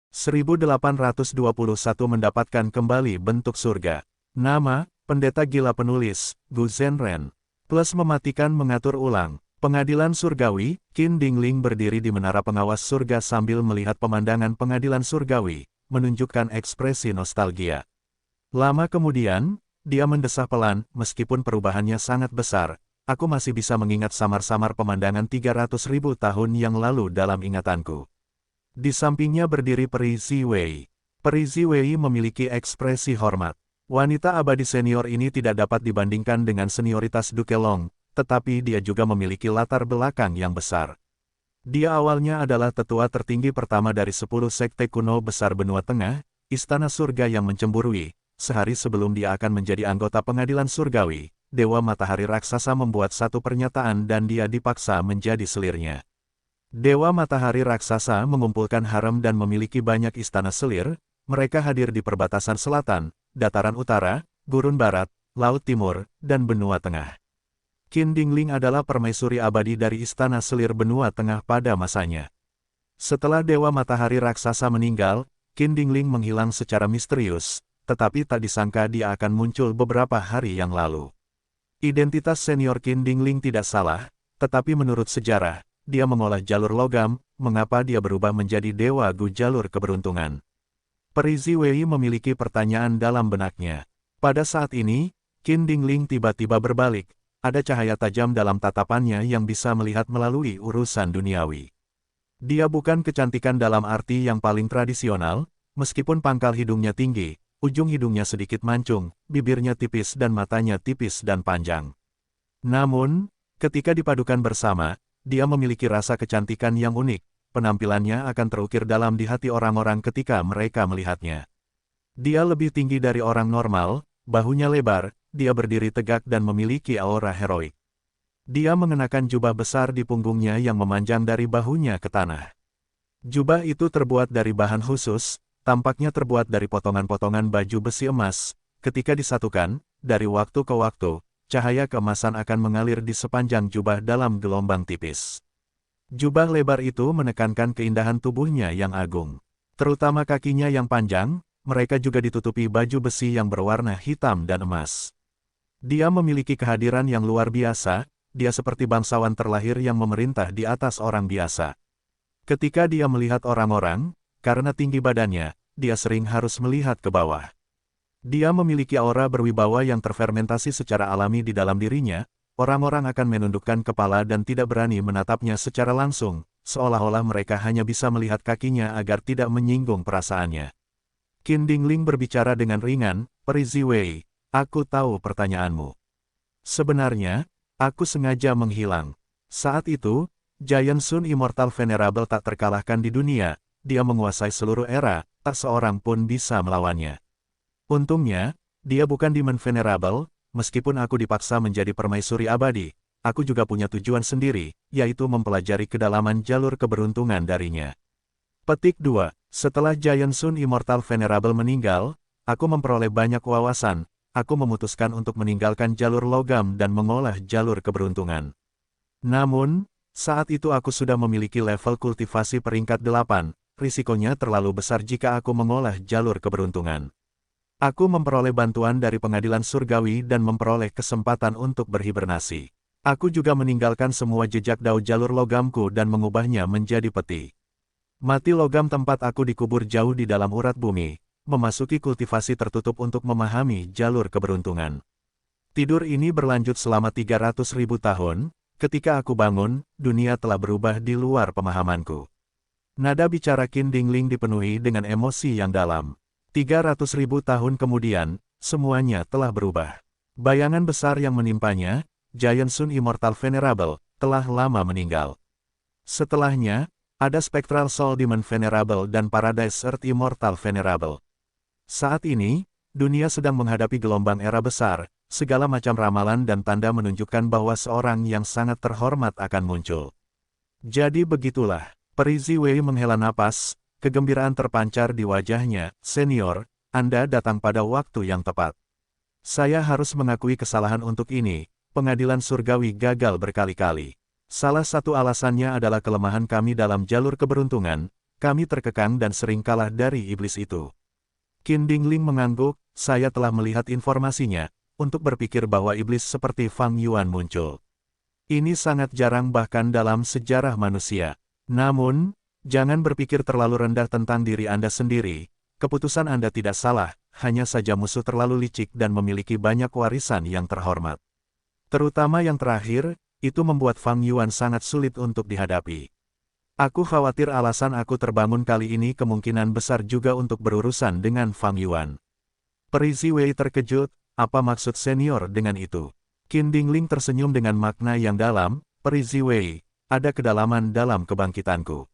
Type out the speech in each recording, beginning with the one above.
1821 mendapatkan kembali bentuk surga. Nama, Pendeta Gila Penulis, Gu Zhenren. Plus mematikan mengatur ulang. Pengadilan Surgawi, Qin Dingling berdiri di menara pengawas surga sambil melihat pemandangan pengadilan surgawi, menunjukkan ekspresi nostalgia. Lama kemudian, dia mendesah pelan, meskipun perubahannya sangat besar, aku masih bisa mengingat samar-samar pemandangan 300.000 tahun yang lalu dalam ingatanku. Di sampingnya berdiri Peri Ziwei. Peri Ziwei memiliki ekspresi hormat. Wanita abadi senior ini tidak dapat dibandingkan dengan senioritas Duke Long, tetapi dia juga memiliki latar belakang yang besar. Dia awalnya adalah tetua tertinggi pertama dari 10 sekte kuno besar benua tengah, istana surga yang mencemburui. Sehari sebelum dia akan menjadi anggota pengadilan surgawi, Dewa Matahari Raksasa membuat satu pernyataan dan dia dipaksa menjadi selirnya. Dewa Matahari Raksasa mengumpulkan harem dan memiliki banyak istana selir. Mereka hadir di perbatasan selatan, dataran utara, gurun barat, laut timur, dan benua tengah. Qin Dingling adalah permaisuri abadi dari istana selir benua tengah pada masanya. Setelah Dewa Matahari Raksasa meninggal, Qin Dingling menghilang secara misterius, tetapi tak disangka dia akan muncul beberapa hari yang lalu. Identitas senior Qin Dingling tidak salah, tetapi menurut sejarah, dia mengolah jalur logam. Mengapa dia berubah menjadi Dewa Gu jalur keberuntungan? Peri Ziwei memiliki pertanyaan dalam benaknya. Pada saat ini, Qin Dingling tiba-tiba berbalik. Ada cahaya tajam dalam tatapannya yang bisa melihat melalui urusan duniawi. Dia bukan kecantikan dalam arti yang paling tradisional, meskipun pangkal hidungnya tinggi, ujung hidungnya sedikit mancung, bibirnya tipis dan matanya tipis dan panjang. Namun, ketika dipadukan bersama, dia memiliki rasa kecantikan yang unik. Penampilannya akan terukir dalam di hati orang-orang ketika mereka melihatnya. Dia lebih tinggi dari orang normal, bahunya lebar, dia berdiri tegak dan memiliki aura heroik. Dia mengenakan jubah besar di punggungnya yang memanjang dari bahunya ke tanah. Jubah itu terbuat dari bahan khusus, tampaknya terbuat dari potongan-potongan baju besi emas. Ketika disatukan, dari waktu ke waktu, cahaya keemasan akan mengalir di sepanjang jubah dalam gelombang tipis. Jubah lebar itu menekankan keindahan tubuhnya yang agung. Terutama kakinya yang panjang, mereka juga ditutupi baju besi yang berwarna hitam dan emas. Dia memiliki kehadiran yang luar biasa, dia seperti bangsawan terlahir yang memerintah di atas orang biasa. Ketika dia melihat orang-orang, karena tinggi badannya, dia sering harus melihat ke bawah. Dia memiliki aura berwibawa yang terfermentasi secara alami di dalam dirinya. Orang-orang akan menundukkan kepala dan tidak berani menatapnya secara langsung, seolah-olah mereka hanya bisa melihat kakinya agar tidak menyinggung perasaannya. Qin Dingling berbicara dengan ringan, Peri Ziwei, aku tahu pertanyaanmu. Sebenarnya, aku sengaja menghilang. Saat itu, Giant Sun Immortal Venerable tak terkalahkan di dunia, dia menguasai seluruh era, tak seorang pun bisa melawannya. Untungnya, dia bukan Demon Venerable. Meskipun aku dipaksa menjadi permaisuri abadi, aku juga punya tujuan sendiri, yaitu mempelajari kedalaman jalur keberuntungan darinya. Petik 2. Setelah Giant Sun Immortal Venerable meninggal, aku memperoleh banyak wawasan, aku memutuskan untuk meninggalkan jalur logam dan mengolah jalur keberuntungan. Namun, saat itu aku sudah memiliki level kultivasi peringkat 8, risikonya terlalu besar jika aku mengolah jalur keberuntungan. Aku memperoleh bantuan dari pengadilan surgawi dan memperoleh kesempatan untuk berhibernasi. Aku juga meninggalkan semua jejak dao jalur logamku dan mengubahnya menjadi peti. Mati logam tempat aku dikubur jauh di dalam urat bumi, memasuki kultivasi tertutup untuk memahami jalur keberuntungan. Tidur ini berlanjut selama 300.000 tahun, ketika aku bangun, dunia telah berubah di luar pemahamanku. Nada bicara Qin Dingling dipenuhi dengan emosi yang dalam. 300.000 tahun kemudian, semuanya telah berubah. Bayangan besar yang menimpanya, Giant Sun Immortal Venerable, telah lama meninggal. Setelahnya, ada Spectral Soul Demon Venerable dan Paradise Earth Immortal Venerable. Saat ini, dunia sedang menghadapi gelombang era besar, segala macam ramalan dan tanda menunjukkan bahwa seorang yang sangat terhormat akan muncul. Jadi begitulah, Peri Ziwei menghela napas. Kegembiraan terpancar di wajahnya, senior, Anda datang pada waktu yang tepat. Saya harus mengakui kesalahan untuk ini, pengadilan surgawi gagal berkali-kali. Salah satu alasannya adalah kelemahan kami dalam jalur keberuntungan, kami terkekang dan sering kalah dari iblis itu. Qin Dingling mengangguk, saya telah melihat informasinya, untuk berpikir bahwa iblis seperti Fang Yuan muncul. Ini sangat jarang bahkan dalam sejarah manusia. Namun, jangan berpikir terlalu rendah tentang diri Anda sendiri, keputusan Anda tidak salah, hanya saja musuh terlalu licik dan memiliki banyak warisan yang terhormat. Terutama yang terakhir, itu membuat Fang Yuan sangat sulit untuk dihadapi. Aku khawatir alasan aku terbangun kali ini kemungkinan besar juga untuk berurusan dengan Fang Yuan. Peri Ziwei terkejut, apa maksud senior dengan itu? Qin Dingling tersenyum dengan makna yang dalam, Peri Ziwei, ada kedalaman dalam kebangkitanku.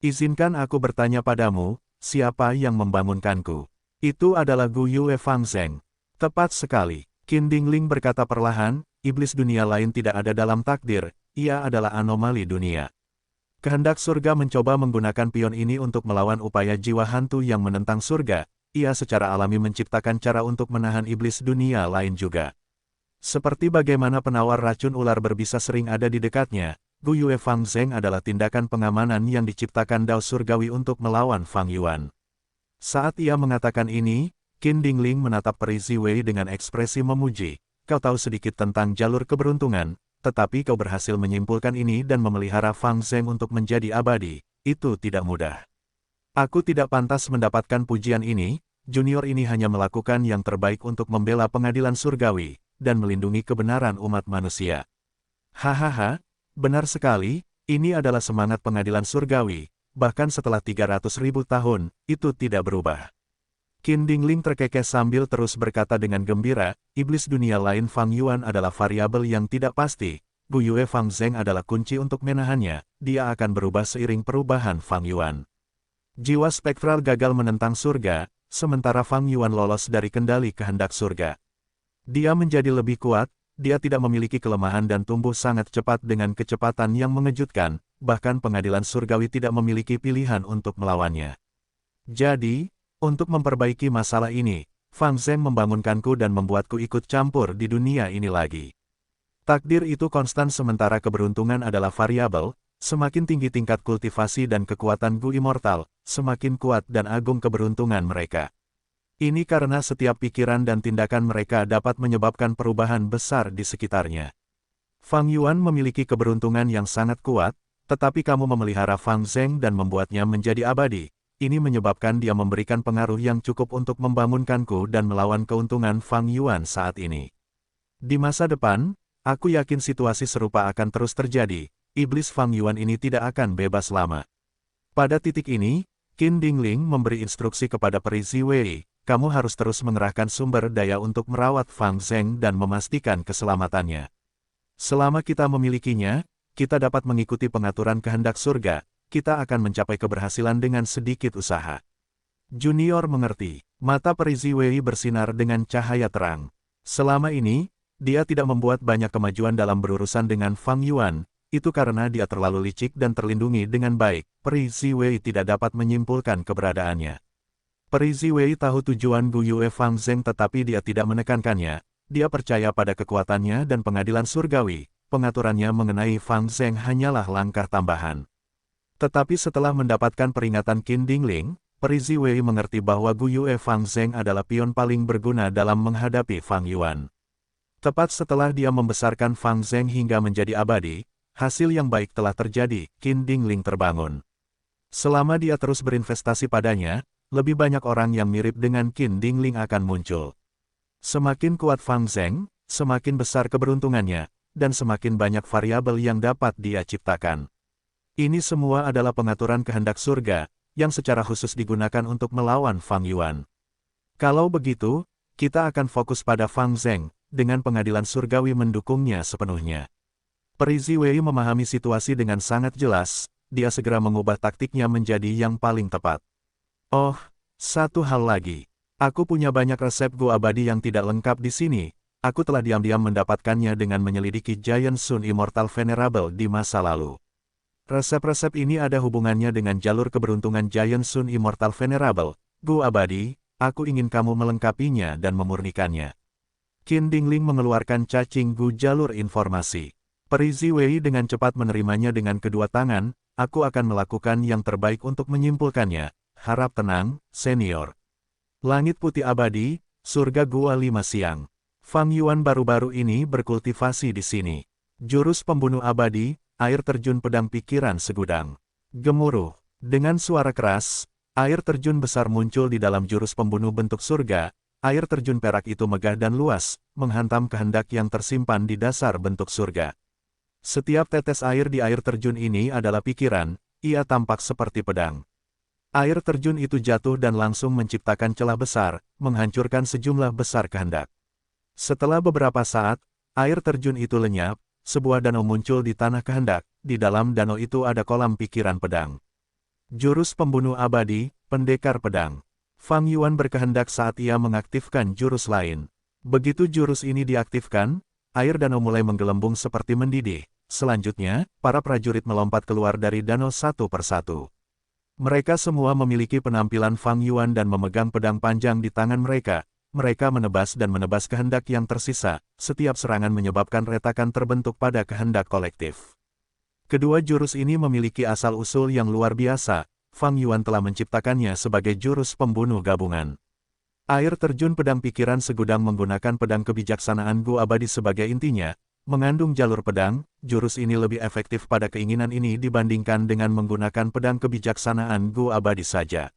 Izinkan aku bertanya padamu, siapa yang membangunkanku? Itu adalah Gu Yue Fang Zheng. Tepat sekali, Qin Dingling berkata perlahan, iblis dunia lain tidak ada dalam takdir, ia adalah anomali dunia. Kehendak surga mencoba menggunakan pion ini untuk melawan upaya jiwa hantu yang menentang surga, ia secara alami menciptakan cara untuk menahan iblis dunia lain juga. Seperti bagaimana penawar racun ular berbisa sering ada di dekatnya, Gu Yue Fang Zheng adalah tindakan pengamanan yang diciptakan Dao Surgawi untuk melawan Fang Yuan. Saat ia mengatakan ini, Qin Dingling menatap Peri Ziwei dengan ekspresi memuji, kau tahu sedikit tentang jalur keberuntungan, tetapi kau berhasil menyimpulkan ini dan memelihara Fang Zheng untuk menjadi abadi, itu tidak mudah. Aku tidak pantas mendapatkan pujian ini, junior ini hanya melakukan yang terbaik untuk membela pengadilan surgawi, dan melindungi kebenaran umat manusia. Hahaha, benar sekali, ini adalah semangat pengadilan surgawi, bahkan setelah 300.000 tahun, itu tidak berubah. Qin Dingling terkekeh sambil terus berkata dengan gembira, iblis dunia lain Fang Yuan adalah variabel yang tidak pasti, Gu Yue Fang Zheng adalah kunci untuk menahannya, dia akan berubah seiring perubahan Fang Yuan. Jiwa spektral gagal menentang surga, sementara Fang Yuan lolos dari kendali kehendak surga. Dia menjadi lebih kuat, dia tidak memiliki kelemahan dan tumbuh sangat cepat dengan kecepatan yang mengejutkan, bahkan pengadilan surgawi tidak memiliki pilihan untuk melawannya. Jadi, untuk memperbaiki masalah ini, Fang Zheng membangunkanku dan membuatku ikut campur di dunia ini lagi. Takdir itu konstan sementara keberuntungan adalah variabel, semakin tinggi tingkat kultivasi dan kekuatan Gu Immortal, semakin kuat dan agung keberuntungan mereka. Ini karena setiap pikiran dan tindakan mereka dapat menyebabkan perubahan besar di sekitarnya. Fang Yuan memiliki keberuntungan yang sangat kuat, tetapi kamu memelihara Fang Zheng dan membuatnya menjadi abadi. Ini menyebabkan dia memberikan pengaruh yang cukup untuk membangunkanku dan melawan keuntungan Fang Yuan saat ini. Di masa depan, aku yakin situasi serupa akan terus terjadi, iblis Fang Yuan ini tidak akan bebas lama. Pada titik ini, Qin Dingling memberi instruksi kepada Peri Ziwei, kamu harus terus mengerahkan sumber daya untuk merawat Fang Zheng dan memastikan keselamatannya. Selama kita memilikinya, kita dapat mengikuti pengaturan kehendak surga, kita akan mencapai keberhasilan dengan sedikit usaha. Junior mengerti, mata Peri Ziwei bersinar dengan cahaya terang. Selama ini, dia tidak membuat banyak kemajuan dalam berurusan dengan Fang Yuan, itu karena dia terlalu licik dan terlindungi dengan baik, Peri Ziwei tidak dapat menyimpulkan keberadaannya. Peri Ziwei tahu tujuan Gu Yue Fang Zheng tetapi dia tidak menekankannya, dia percaya pada kekuatannya dan pengadilan surgawi, pengaturannya mengenai Fang Zheng hanyalah langkah tambahan. Tetapi setelah mendapatkan peringatan Qin Dingling, Peri Ziwei mengerti bahwa Gu Yue Fang Zheng adalah pion paling berguna dalam menghadapi Fang Yuan. Tepat setelah dia membesarkan Fang Zheng hingga menjadi abadi, hasil yang baik telah terjadi, Qin Dingling terbangun. Selama dia terus berinvestasi padanya, lebih banyak orang yang mirip dengan Qin Dingling akan muncul. Semakin kuat Fang Zheng, semakin besar keberuntungannya, dan semakin banyak variabel yang dapat dia ciptakan. Ini semua adalah pengaturan kehendak surga, yang secara khusus digunakan untuk melawan Fang Yuan. Kalau begitu, kita akan fokus pada Fang Zheng, dengan pengadilan surgawi mendukungnya sepenuhnya. Peri Ziwei memahami situasi dengan sangat jelas, dia segera mengubah taktiknya menjadi yang paling tepat. Oh, satu hal lagi. Aku punya banyak resep Gu abadi yang tidak lengkap di sini, aku telah diam-diam mendapatkannya dengan menyelidiki Giant Sun Immortal Venerable di masa lalu. Resep-resep ini ada hubungannya dengan jalur keberuntungan Giant Sun Immortal Venerable, Gu abadi, aku ingin kamu melengkapinya dan memurnikannya. Qin Dingling mengeluarkan cacing Gu jalur informasi. Peri Ziwei dengan cepat menerimanya dengan kedua tangan, aku akan melakukan yang terbaik untuk menyimpulkannya. Harap tenang, senior. Langit putih abadi, surga gua 5 siang. Fang Yuan baru-baru ini berkultivasi di sini. Jurus pembunuh abadi, air terjun pedang pikiran segudang. Gemuruh. Dengan suara keras, air terjun besar muncul di dalam jurus pembunuh bentuk surga. Air terjun perak itu megah dan luas, menghantam kehendak yang tersimpan di dasar bentuk surga. Setiap tetes air di air terjun ini adalah pikiran, ia tampak seperti pedang. Air terjun itu jatuh dan langsung menciptakan celah besar, menghancurkan sejumlah besar kehendak. Setelah beberapa saat, air terjun itu lenyap, sebuah danau muncul di tanah kehendak, di dalam danau itu ada kolam pikiran pedang. Jurus pembunuh abadi, pendekar pedang. Fang Yuan berkehendak saat ia mengaktifkan jurus lain. Begitu jurus ini diaktifkan, air danau mulai menggelembung seperti mendidih. Selanjutnya, para prajurit melompat keluar dari danau satu persatu. Mereka semua memiliki penampilan Fang Yuan dan memegang pedang panjang di tangan mereka. Mereka menebas dan menebas kehendak yang tersisa, setiap serangan menyebabkan retakan terbentuk pada kehendak kolektif. Kedua jurus ini memiliki asal-usul yang luar biasa, Fang Yuan telah menciptakannya sebagai jurus pembunuh gabungan. Air terjun pedang pikiran segudang menggunakan pedang kebijaksanaan Gu abadi sebagai intinya, mengandung jalur pedang, jurus ini lebih efektif pada keinginan ini dibandingkan dengan menggunakan pedang kebijaksanaan Gu abadi saja.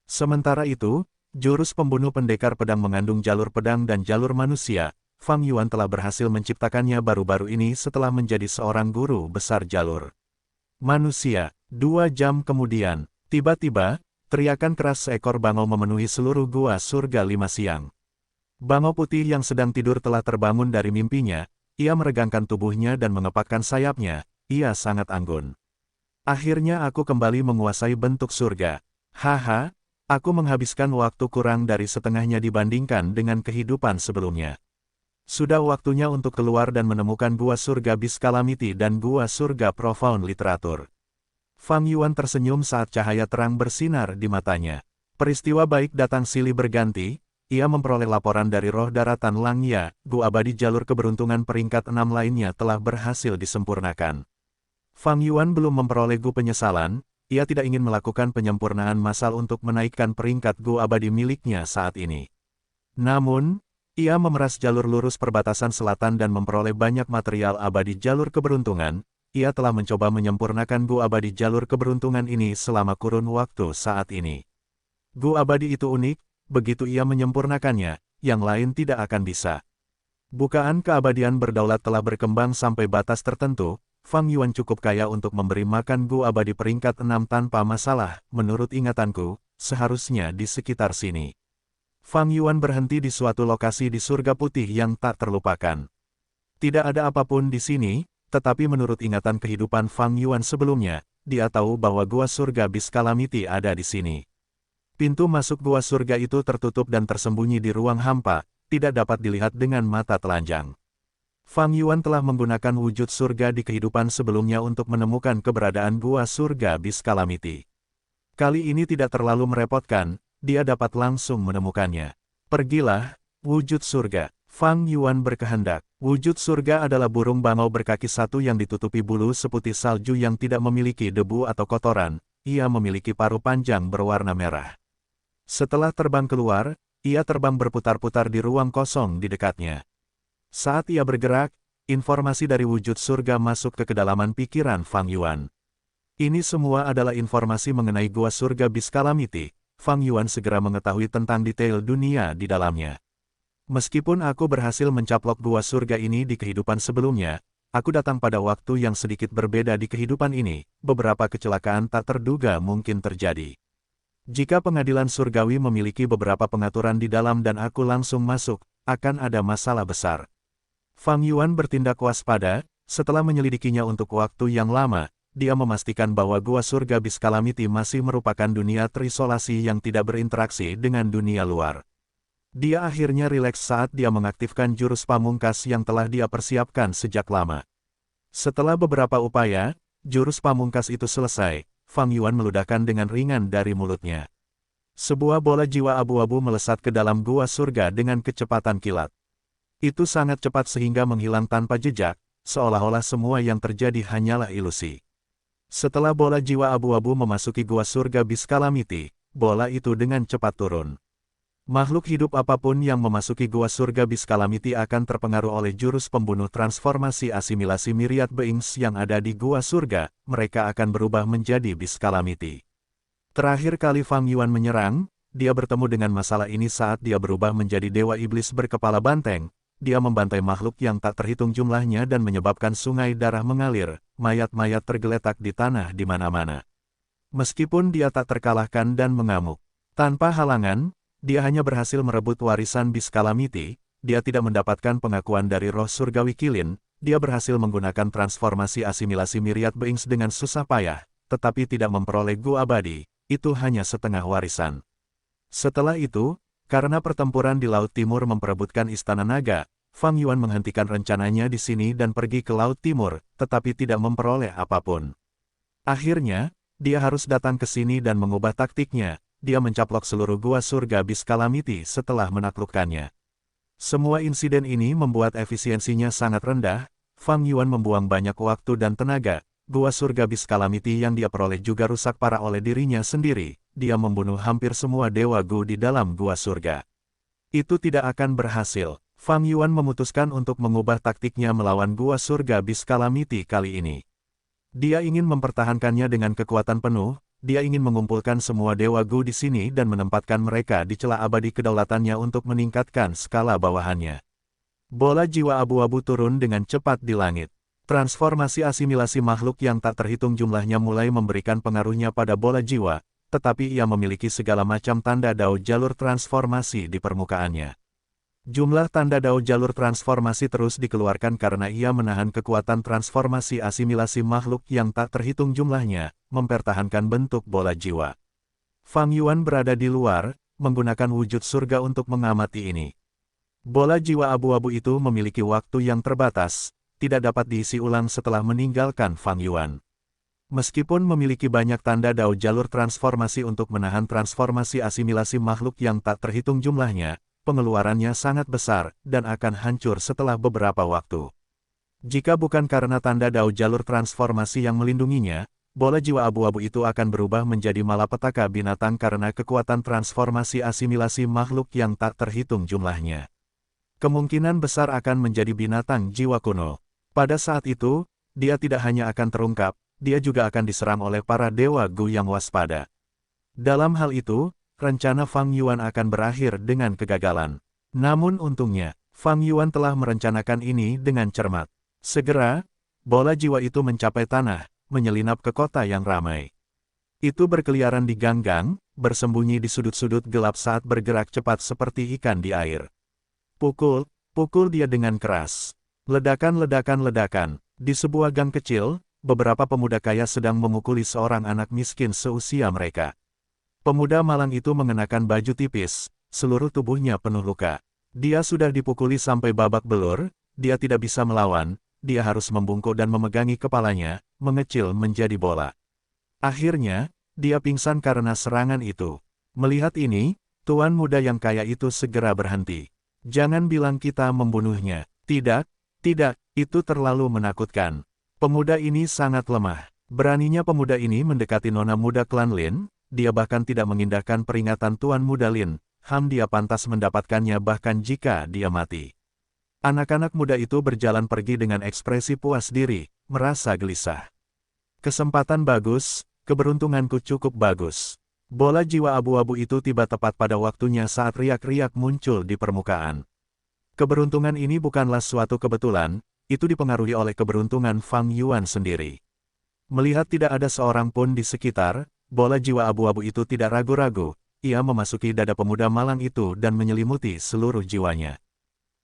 Sementara itu, jurus pembunuh pendekar pedang mengandung jalur pedang dan jalur manusia. Fang Yuan telah berhasil menciptakannya baru-baru ini setelah menjadi seorang guru besar jalur manusia. 2 jam kemudian, tiba-tiba, teriakan keras seekor bangau memenuhi seluruh gua surga 5 siang. Bangau putih yang sedang tidur telah terbangun dari mimpinya. Ia meregangkan tubuhnya dan mengepakkan sayapnya, ia sangat anggun. Akhirnya aku kembali menguasai bentuk surga. Haha, aku menghabiskan waktu kurang dari setengahnya dibandingkan dengan kehidupan sebelumnya. Sudah waktunya untuk keluar dan menemukan gua surga Beast Calamity dan gua surga Profound Literatur. Fang Yuan tersenyum saat cahaya terang bersinar di matanya. Peristiwa baik datang silih berganti. Ia memperoleh laporan dari roh daratan Langya, Gu abadi jalur keberuntungan peringkat 6 lainnya telah berhasil disempurnakan. Fang Yuan belum memperoleh Gu penyesalan, ia tidak ingin melakukan penyempurnaan massal untuk menaikkan peringkat Gu abadi miliknya saat ini. Namun, ia memeras jalur lurus perbatasan selatan dan memperoleh banyak material abadi jalur keberuntungan, ia telah mencoba menyempurnakan Gu abadi jalur keberuntungan ini selama kurun waktu saat ini. Gu abadi itu unik. Begitu ia menyempurnakannya, yang lain tidak akan bisa. Bukaan keabadian berdaulat telah berkembang sampai batas tertentu, Fang Yuan cukup kaya untuk memberi makan Gu abadi peringkat 6 tanpa masalah, menurut ingatanku, seharusnya di sekitar sini. Fang Yuan berhenti di suatu lokasi di surga putih yang tak terlupakan. Tidak ada apapun di sini, tetapi menurut ingatan kehidupan Fang Yuan sebelumnya, dia tahu bahwa gua surga Beast Calamity ada di sini. Pintu masuk gua surga itu tertutup dan tersembunyi di ruang hampa, tidak dapat dilihat dengan mata telanjang. Fang Yuan telah menggunakan wujud surga di kehidupan sebelumnya untuk menemukan keberadaan gua surga Beast Calamity. Kali ini tidak terlalu merepotkan, dia dapat langsung menemukannya. Pergilah, wujud surga. Fang Yuan berkehendak. Wujud surga adalah burung bangau berkaki satu yang ditutupi bulu seputih salju yang tidak memiliki debu atau kotoran, ia memiliki paruh panjang berwarna merah. Setelah terbang keluar, ia terbang berputar-putar di ruang kosong di dekatnya. Saat ia bergerak, informasi dari wujud surga masuk ke kedalaman pikiran Fang Yuan. Ini semua adalah informasi mengenai gua surga Beast Calamity. Fang Yuan segera mengetahui tentang detail dunia di dalamnya. Meskipun aku berhasil mencaplok gua surga ini di kehidupan sebelumnya, aku datang pada waktu yang sedikit berbeda di kehidupan ini, beberapa kecelakaan tak terduga mungkin terjadi. Jika pengadilan surgawi memiliki beberapa pengaturan di dalam dan aku langsung masuk, akan ada masalah besar. Fang Yuan bertindak waspada, setelah menyelidikinya untuk waktu yang lama, dia memastikan bahwa gua surga Beast Calamity masih merupakan dunia terisolasi yang tidak berinteraksi dengan dunia luar. Dia akhirnya rileks saat dia mengaktifkan jurus pamungkas yang telah dia persiapkan sejak lama. Setelah beberapa upaya, jurus pamungkas itu selesai. Fang Yuan meludahkan dengan ringan dari mulutnya. Sebuah bola jiwa abu-abu melesat ke dalam gua surga dengan kecepatan kilat. Itu sangat cepat sehingga menghilang tanpa jejak, seolah-olah semua yang terjadi hanyalah ilusi. Setelah bola jiwa abu-abu memasuki gua surga Beast Calamity, bola itu dengan cepat turun. Makhluk hidup apapun yang memasuki gua surga Beast Calamity akan terpengaruh oleh jurus pembunuh transformasi asimilasi Myriad Beings yang ada di gua surga, mereka akan berubah menjadi Beast Calamity. Terakhir kali Fang Yuan menyerang, dia bertemu dengan masalah ini saat dia berubah menjadi Dewa Iblis berkepala banteng. Dia membantai makhluk yang tak terhitung jumlahnya dan menyebabkan sungai darah mengalir, mayat-mayat tergeletak di tanah di mana-mana. Meskipun dia tak terkalahkan dan mengamuk, tanpa halangan, dia hanya berhasil merebut warisan Beast Calamity. Dia tidak mendapatkan pengakuan dari roh surgawi Qilin. Dia berhasil menggunakan transformasi asimilasi Myriad Beings dengan susah payah, tetapi tidak memperoleh gua abadi. Itu hanya setengah warisan. Setelah itu, karena pertempuran di Laut Timur memperebutkan Istana Naga, Fang Yuan menghentikan rencananya di sini dan pergi ke Laut Timur, tetapi tidak memperoleh apapun. Akhirnya, dia harus datang ke sini dan mengubah taktiknya. Dia mencaplok seluruh gua surga Beast Calamity setelah menaklukkannya. Semua insiden ini membuat efisiensinya sangat rendah. Fang Yuan membuang banyak waktu dan tenaga. Gua surga Beast Calamity yang dia peroleh juga rusak parah oleh dirinya sendiri. Dia membunuh hampir semua dewa Gu di dalam gua surga. Itu tidak akan berhasil. Fang Yuan memutuskan untuk mengubah taktiknya melawan gua surga Beast Calamity kali ini. Dia ingin mempertahankannya dengan kekuatan penuh. Dia ingin mengumpulkan semua dewa Gu di sini dan menempatkan mereka di celah abadi kedaulatannya untuk meningkatkan skala bawahannya. Bola jiwa abu-abu turun dengan cepat di langit. Transformasi asimilasi makhluk yang tak terhitung jumlahnya mulai memberikan pengaruhnya pada bola jiwa, tetapi ia memiliki segala macam tanda dao jalur transformasi di permukaannya. Jumlah tanda dao jalur transformasi terus dikeluarkan karena ia menahan kekuatan transformasi asimilasi makhluk yang tak terhitung jumlahnya, mempertahankan bentuk bola jiwa. Fang Yuan berada di luar, menggunakan wujud surga untuk mengamati ini. Bola jiwa abu-abu itu memiliki waktu yang terbatas, tidak dapat diisi ulang setelah meninggalkan Fang Yuan. Meskipun memiliki banyak tanda dao jalur transformasi untuk menahan transformasi asimilasi makhluk yang tak terhitung jumlahnya, pengeluarannya sangat besar, dan akan hancur setelah beberapa waktu. Jika bukan karena tanda dao jalur transformasi yang melindunginya, bola jiwa abu-abu itu akan berubah menjadi malapetaka binatang karena kekuatan transformasi asimilasi makhluk yang tak terhitung jumlahnya. Kemungkinan besar akan menjadi binatang jiwa kuno. Pada saat itu, dia tidak hanya akan terungkap, dia juga akan diserang oleh para dewa Gu yang waspada. Dalam hal itu, rencana Fang Yuan akan berakhir dengan kegagalan. Namun untungnya, Fang Yuan telah merencanakan ini dengan cermat. Segera, bola jiwa itu mencapai tanah, menyelinap ke kota yang ramai. Itu berkeliaran di gang-gang, bersembunyi di sudut-sudut gelap saat bergerak cepat seperti ikan di air. Pukul dia dengan keras. Ledakan. Di sebuah gang kecil, beberapa pemuda kaya sedang memukuli seorang anak miskin seusia mereka. Pemuda malang itu mengenakan baju tipis, seluruh tubuhnya penuh luka. Dia sudah dipukuli sampai babak belur, dia tidak bisa melawan, dia harus membungkuk dan memegangi kepalanya, mengecil menjadi bola. Akhirnya, dia pingsan karena serangan itu. Melihat ini, tuan muda yang kaya itu segera berhenti. Jangan bilang kita membunuhnya. Tidak, itu terlalu menakutkan. Pemuda ini sangat lemah. Beraninya pemuda ini mendekati nona muda klan Lin. Dia bahkan tidak mengindahkan peringatan Tuan Muda Lin, dia pantas mendapatkannya bahkan jika dia mati. Anak-anak muda itu berjalan pergi dengan ekspresi puas diri, merasa gelisah. Kesempatan bagus, keberuntunganku cukup bagus. Bola jiwa abu-abu itu tiba tepat pada waktunya saat riak-riak muncul di permukaan. Keberuntungan ini bukanlah suatu kebetulan, itu dipengaruhi oleh keberuntungan Fang Yuan sendiri. Melihat tidak ada seorang pun di sekitar, bola jiwa abu-abu itu tidak ragu-ragu, ia memasuki dada pemuda malang itu dan menyelimuti seluruh jiwanya.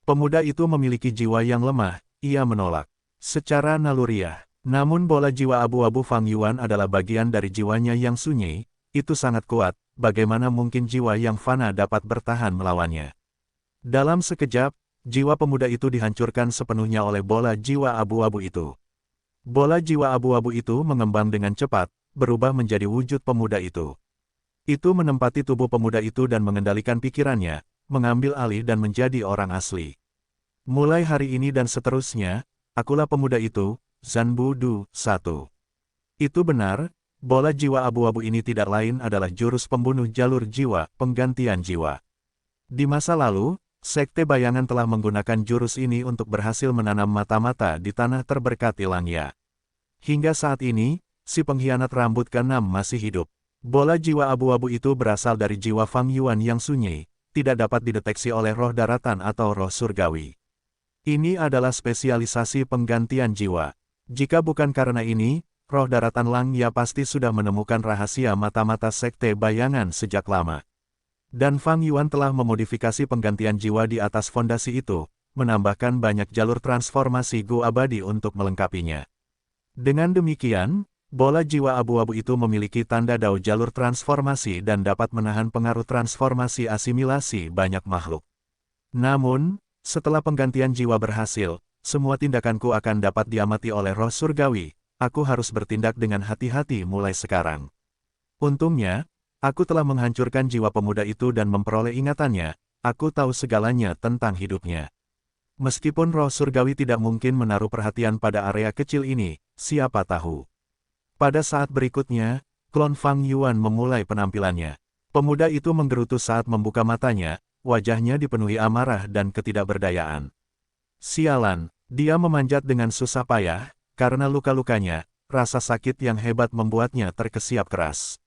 Pemuda itu memiliki jiwa yang lemah, ia menolak. Secara naluriah, namun bola jiwa abu-abu Fang Yuan adalah bagian dari jiwanya yang sunyi, itu sangat kuat, bagaimana mungkin jiwa yang fana dapat bertahan melawannya. Dalam sekejap, jiwa pemuda itu dihancurkan sepenuhnya oleh bola jiwa abu-abu itu. Bola jiwa abu-abu itu mengembang dengan cepat, berubah menjadi wujud pemuda itu. Itu menempati tubuh pemuda itu dan mengendalikan pikirannya, mengambil alih dan menjadi orang asli. Mulai hari ini dan seterusnya, akulah pemuda itu, Zanbu Du 1. Itu benar, bola jiwa abu-abu ini tidak lain adalah jurus pembunuh jalur jiwa, penggantian jiwa. Di masa lalu, Sekte Bayangan telah menggunakan jurus ini untuk berhasil menanam mata-mata di tanah terberkati Langya. Hingga saat ini, si pengkhianat rambut keenam masih hidup. Bola jiwa abu-abu itu berasal dari jiwa Fang Yuan yang sunyi, tidak dapat dideteksi oleh roh daratan atau roh surgawi. Ini adalah spesialisasi penggantian jiwa. Jika bukan karena ini, roh daratan Langya pasti sudah menemukan rahasia mata-mata Sekte Bayangan sejak lama. Dan Fang Yuan telah memodifikasi penggantian jiwa di atas fondasi itu, menambahkan banyak jalur transformasi Gu abadi untuk melengkapinya. Dengan demikian, bola jiwa abu-abu itu memiliki tanda dao jalur transformasi dan dapat menahan pengaruh transformasi asimilasi banyak makhluk. Namun, setelah penggantian jiwa berhasil, semua tindakanku akan dapat diamati oleh roh surgawi. Aku harus bertindak dengan hati-hati mulai sekarang. Untungnya, aku telah menghancurkan jiwa pemuda itu dan memperoleh ingatannya. Aku tahu segalanya tentang hidupnya. Meskipun roh surgawi tidak mungkin menaruh perhatian pada area kecil ini, siapa tahu. Pada saat berikutnya, klon Fang Yuan memulai penampilannya. Pemuda itu menggerutu saat membuka matanya, wajahnya dipenuhi amarah dan ketidakberdayaan. Sialan, dia memanjat dengan susah payah, karena luka-lukanya, rasa sakit yang hebat membuatnya terkesiap keras.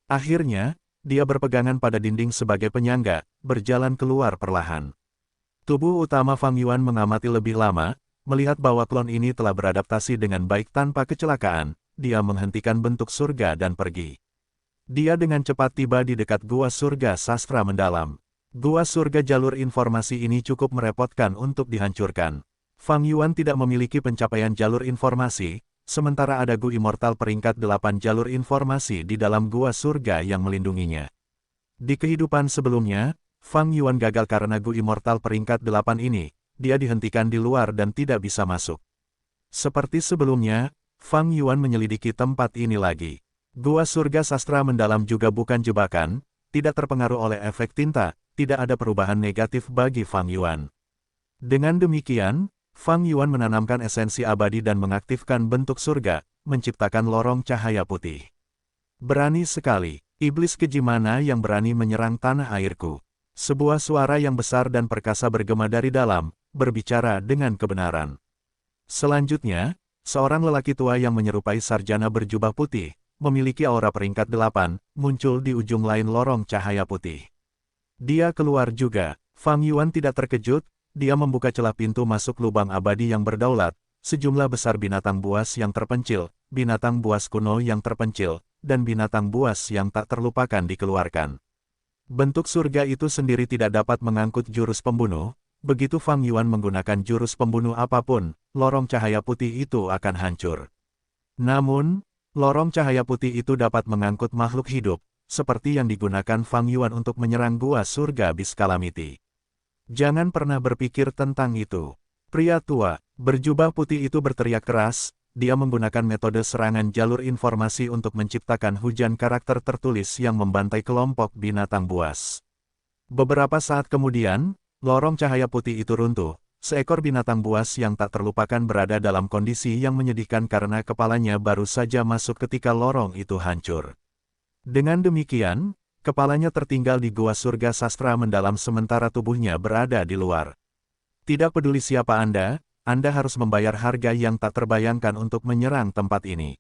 Akhirnya, dia berpegangan pada dinding sebagai penyangga, berjalan keluar perlahan. Tubuh utama Fang Yuan mengamati lebih lama, melihat bahwa klon ini telah beradaptasi dengan baik tanpa kecelakaan, dia menghentikan bentuk surga dan pergi. Dia dengan cepat tiba di dekat gua surga sastra mendalam. Gua surga jalur informasi ini cukup merepotkan untuk dihancurkan. Fang Yuan tidak memiliki pencapaian jalur informasi, sementara ada Gu Immortal peringkat 8 jalur informasi di dalam gua surga yang melindunginya. Di kehidupan sebelumnya, Fang Yuan gagal karena Gu Immortal peringkat 8 ini, dia dihentikan di luar dan tidak bisa masuk. Seperti sebelumnya, Fang Yuan menyelidiki tempat ini lagi. Gua surga sastra mendalam juga bukan jebakan, tidak terpengaruh oleh efek tinta, tidak ada perubahan negatif bagi Fang Yuan. Dengan demikian, Fang Yuan menanamkan esensi abadi dan mengaktifkan bentuk surga, menciptakan lorong cahaya putih. Berani sekali, iblis keji mana yang berani menyerang tanah airku. Sebuah suara yang besar dan perkasa bergema dari dalam, berbicara dengan kebenaran. Selanjutnya, seorang lelaki tua yang menyerupai sarjana berjubah putih, memiliki aura peringkat 8, muncul di ujung lain lorong cahaya putih. Dia keluar juga. Fang Yuan tidak terkejut, dia membuka celah pintu masuk lubang abadi yang berdaulat, sejumlah besar binatang buas yang terpencil, binatang buas kuno yang terpencil, dan binatang buas yang tak terlupakan dikeluarkan. Bentuk surga itu sendiri tidak dapat mengangkut jurus pembunuh, begitu Fang Yuan menggunakan jurus pembunuh apapun, lorong cahaya putih itu akan hancur. Namun, lorong cahaya putih itu dapat mengangkut makhluk hidup, seperti yang digunakan Fang Yuan untuk menyerang gua surga Beast Calamity. Jangan pernah berpikir tentang itu. Pria tua, berjubah putih itu berteriak keras, dia menggunakan metode serangan jalur informasi untuk menciptakan hujan karakter tertulis yang membantai kelompok binatang buas. Beberapa saat kemudian, lorong cahaya putih itu runtuh, seekor binatang buas yang tak terlupakan berada dalam kondisi yang menyedihkan karena kepalanya baru saja masuk ketika lorong itu hancur. Dengan demikian, kepalanya tertinggal di gua surga sastra mendalam sementara tubuhnya berada di luar. Tidak peduli siapa Anda harus membayar harga yang tak terbayangkan untuk menyerang tempat ini.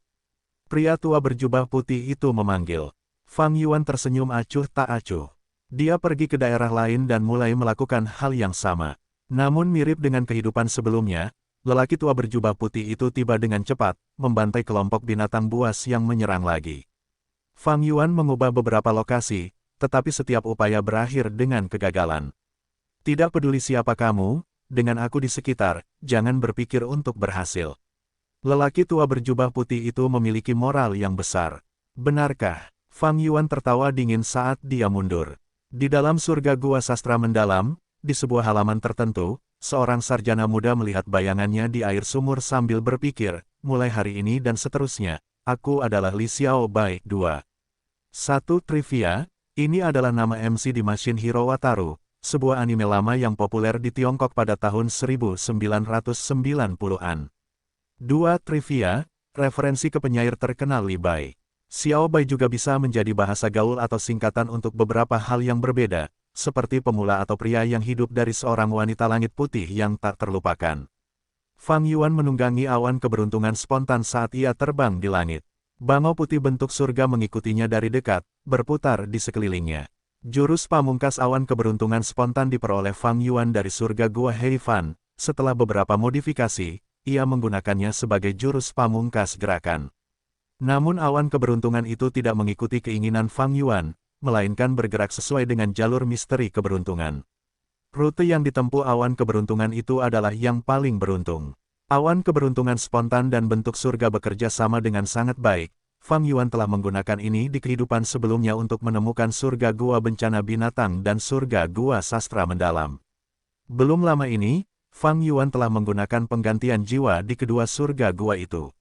Pria tua berjubah putih itu memanggil. Fang Yuan tersenyum acuh tak acuh. Dia pergi ke daerah lain dan mulai melakukan hal yang sama. Namun mirip dengan kehidupan sebelumnya, lelaki tua berjubah putih itu tiba dengan cepat, membantai kelompok binatang buas yang menyerang lagi. Fang Yuan mengubah beberapa lokasi, tetapi setiap upaya berakhir dengan kegagalan. Tidak peduli siapa kamu, dengan aku di sekitar, jangan berpikir untuk berhasil. Lelaki tua berjubah putih itu memiliki moral yang besar. Benarkah? Fang Yuan tertawa dingin saat dia mundur. Di dalam surga gua sastra mendalam, di sebuah halaman tertentu, seorang sarjana muda melihat bayangannya di air sumur sambil berpikir, mulai hari ini dan seterusnya, aku adalah Li Xiao Bai 2. 1 trivia, ini adalah nama MC di Machine Hero Wataru, sebuah anime lama yang populer di Tiongkok pada tahun 1990-an. 2 trivia, referensi ke penyair terkenal Li Bai. Xiao Bai juga bisa menjadi bahasa gaul atau singkatan untuk beberapa hal yang berbeda, seperti pemula atau pria yang hidup dari seorang wanita langit putih yang tak terlupakan. Fang Yuan menunggangi awan keberuntungan spontan saat ia terbang di langit. Bangau putih bentuk surga mengikutinya dari dekat, berputar di sekelilingnya. Jurus pamungkas awan keberuntungan spontan diperoleh Fang Yuan dari surga Gua Heifan. Setelah beberapa modifikasi, ia menggunakannya sebagai jurus pamungkas gerakan. Namun awan keberuntungan itu tidak mengikuti keinginan Fang Yuan, melainkan bergerak sesuai dengan jalur misteri keberuntungan. Rute yang ditempuh awan keberuntungan itu adalah yang paling beruntung. Awan keberuntungan spontan dan bentuk surga bekerja sama dengan sangat baik. Fang Yuan telah menggunakan ini di kehidupan sebelumnya untuk menemukan surga gua bencana binatang dan surga gua sastra mendalam. Belum lama ini, Fang Yuan telah menggunakan penggantian jiwa di kedua surga gua itu.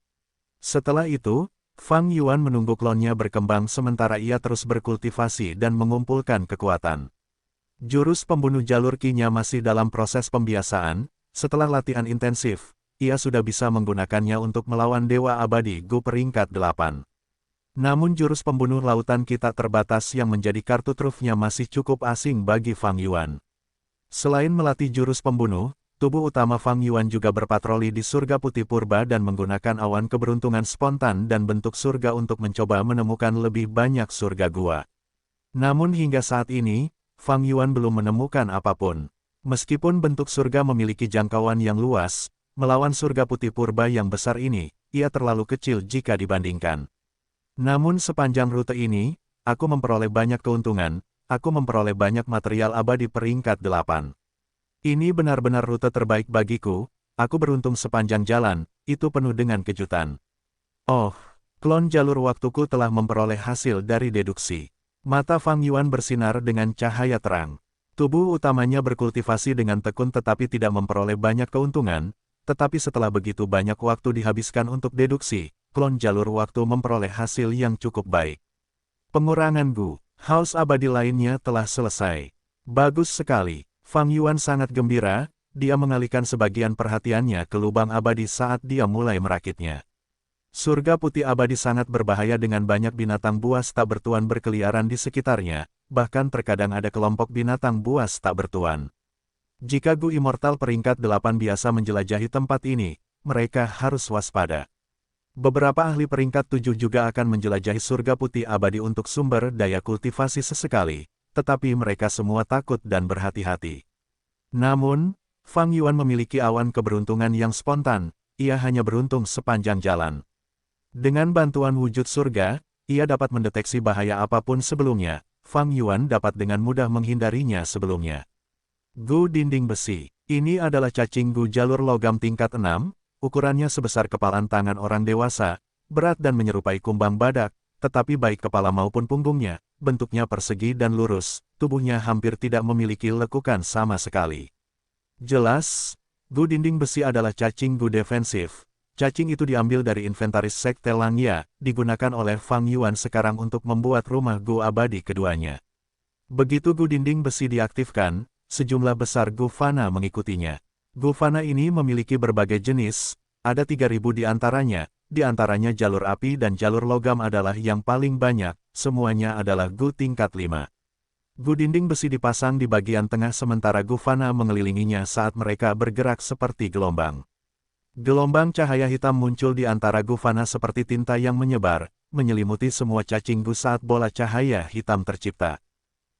Setelah itu, Fang Yuan menunggu klonnya berkembang sementara ia terus berkultivasi dan mengumpulkan kekuatan. Jurus pembunuh jalur Qi-nya masih dalam proses pembiasaan. Setelah latihan intensif, ia sudah bisa menggunakannya untuk melawan Dewa Abadi Gu peringkat 8. Namun jurus pembunuh lautan kita terbatas yang menjadi kartu trufnya masih cukup asing bagi Fang Yuan. Selain melatih jurus pembunuh, tubuh utama Fang Yuan juga berpatroli di surga putih purba dan menggunakan awan keberuntungan spontan dan bentuk surga untuk mencoba menemukan lebih banyak surga gua. Namun hingga saat ini, Fang Yuan belum menemukan apapun. Meskipun bentuk surga memiliki jangkauan yang luas, melawan surga putih purba yang besar ini, ia terlalu kecil jika dibandingkan. Namun sepanjang rute ini, aku memperoleh banyak keuntungan, aku memperoleh banyak material abadi peringkat 8. Ini benar-benar rute terbaik bagiku, aku beruntung sepanjang jalan, itu penuh dengan kejutan. Oh, klon jalur waktuku telah memperoleh hasil dari deduksi. Mata Fang Yuan bersinar dengan cahaya terang. Tubuh utamanya berkultivasi dengan tekun tetapi tidak memperoleh banyak keuntungan, tetapi setelah begitu banyak waktu dihabiskan untuk deduksi, klon jalur waktu memperoleh hasil yang cukup baik. Pengurangan Gu, haus abadi lainnya telah selesai. Bagus sekali. Fang Yuan sangat gembira, dia mengalihkan sebagian perhatiannya ke lubang abadi saat dia mulai merakitnya. Surga putih abadi sangat berbahaya dengan banyak binatang buas tak bertuan berkeliaran di sekitarnya, bahkan terkadang ada kelompok binatang buas tak bertuan. Jika Gu Immortal peringkat 8 biasa menjelajahi tempat ini, mereka harus waspada. Beberapa ahli peringkat 7 juga akan menjelajahi surga putih abadi untuk sumber daya kultivasi sesekali, tetapi mereka semua takut dan berhati-hati. Namun, Fang Yuan memiliki awan keberuntungan yang spontan, ia hanya beruntung sepanjang jalan. Dengan bantuan wujud surga, ia dapat mendeteksi bahaya apapun sebelumnya, Fang Yuan dapat dengan mudah menghindarinya sebelumnya. Gu dinding besi. Ini adalah cacing Gu jalur logam tingkat 6, ukurannya sebesar kepalan tangan orang dewasa, berat dan menyerupai kumbang badak, tetapi baik kepala maupun punggungnya, bentuknya persegi dan lurus, tubuhnya hampir tidak memiliki lekukan sama sekali. Jelas, Gu dinding besi adalah cacing Gu defensif. Cacing itu diambil dari inventaris Sekte Langya, digunakan oleh Fang Yuan sekarang untuk membuat rumah Gu abadi keduanya. Begitu Gu dinding besi diaktifkan, sejumlah besar Gu Fana mengikutinya. Gu Fana ini memiliki berbagai jenis, ada 3.000 di antaranya jalur api dan jalur logam adalah yang paling banyak, semuanya adalah Gu tingkat 5. Gu dinding besi dipasang di bagian tengah sementara Gu Fana mengelilinginya saat mereka bergerak seperti gelombang. Gelombang cahaya hitam muncul di antara Gu Fana seperti tinta yang menyebar, menyelimuti semua cacing Gu saat bola cahaya hitam tercipta.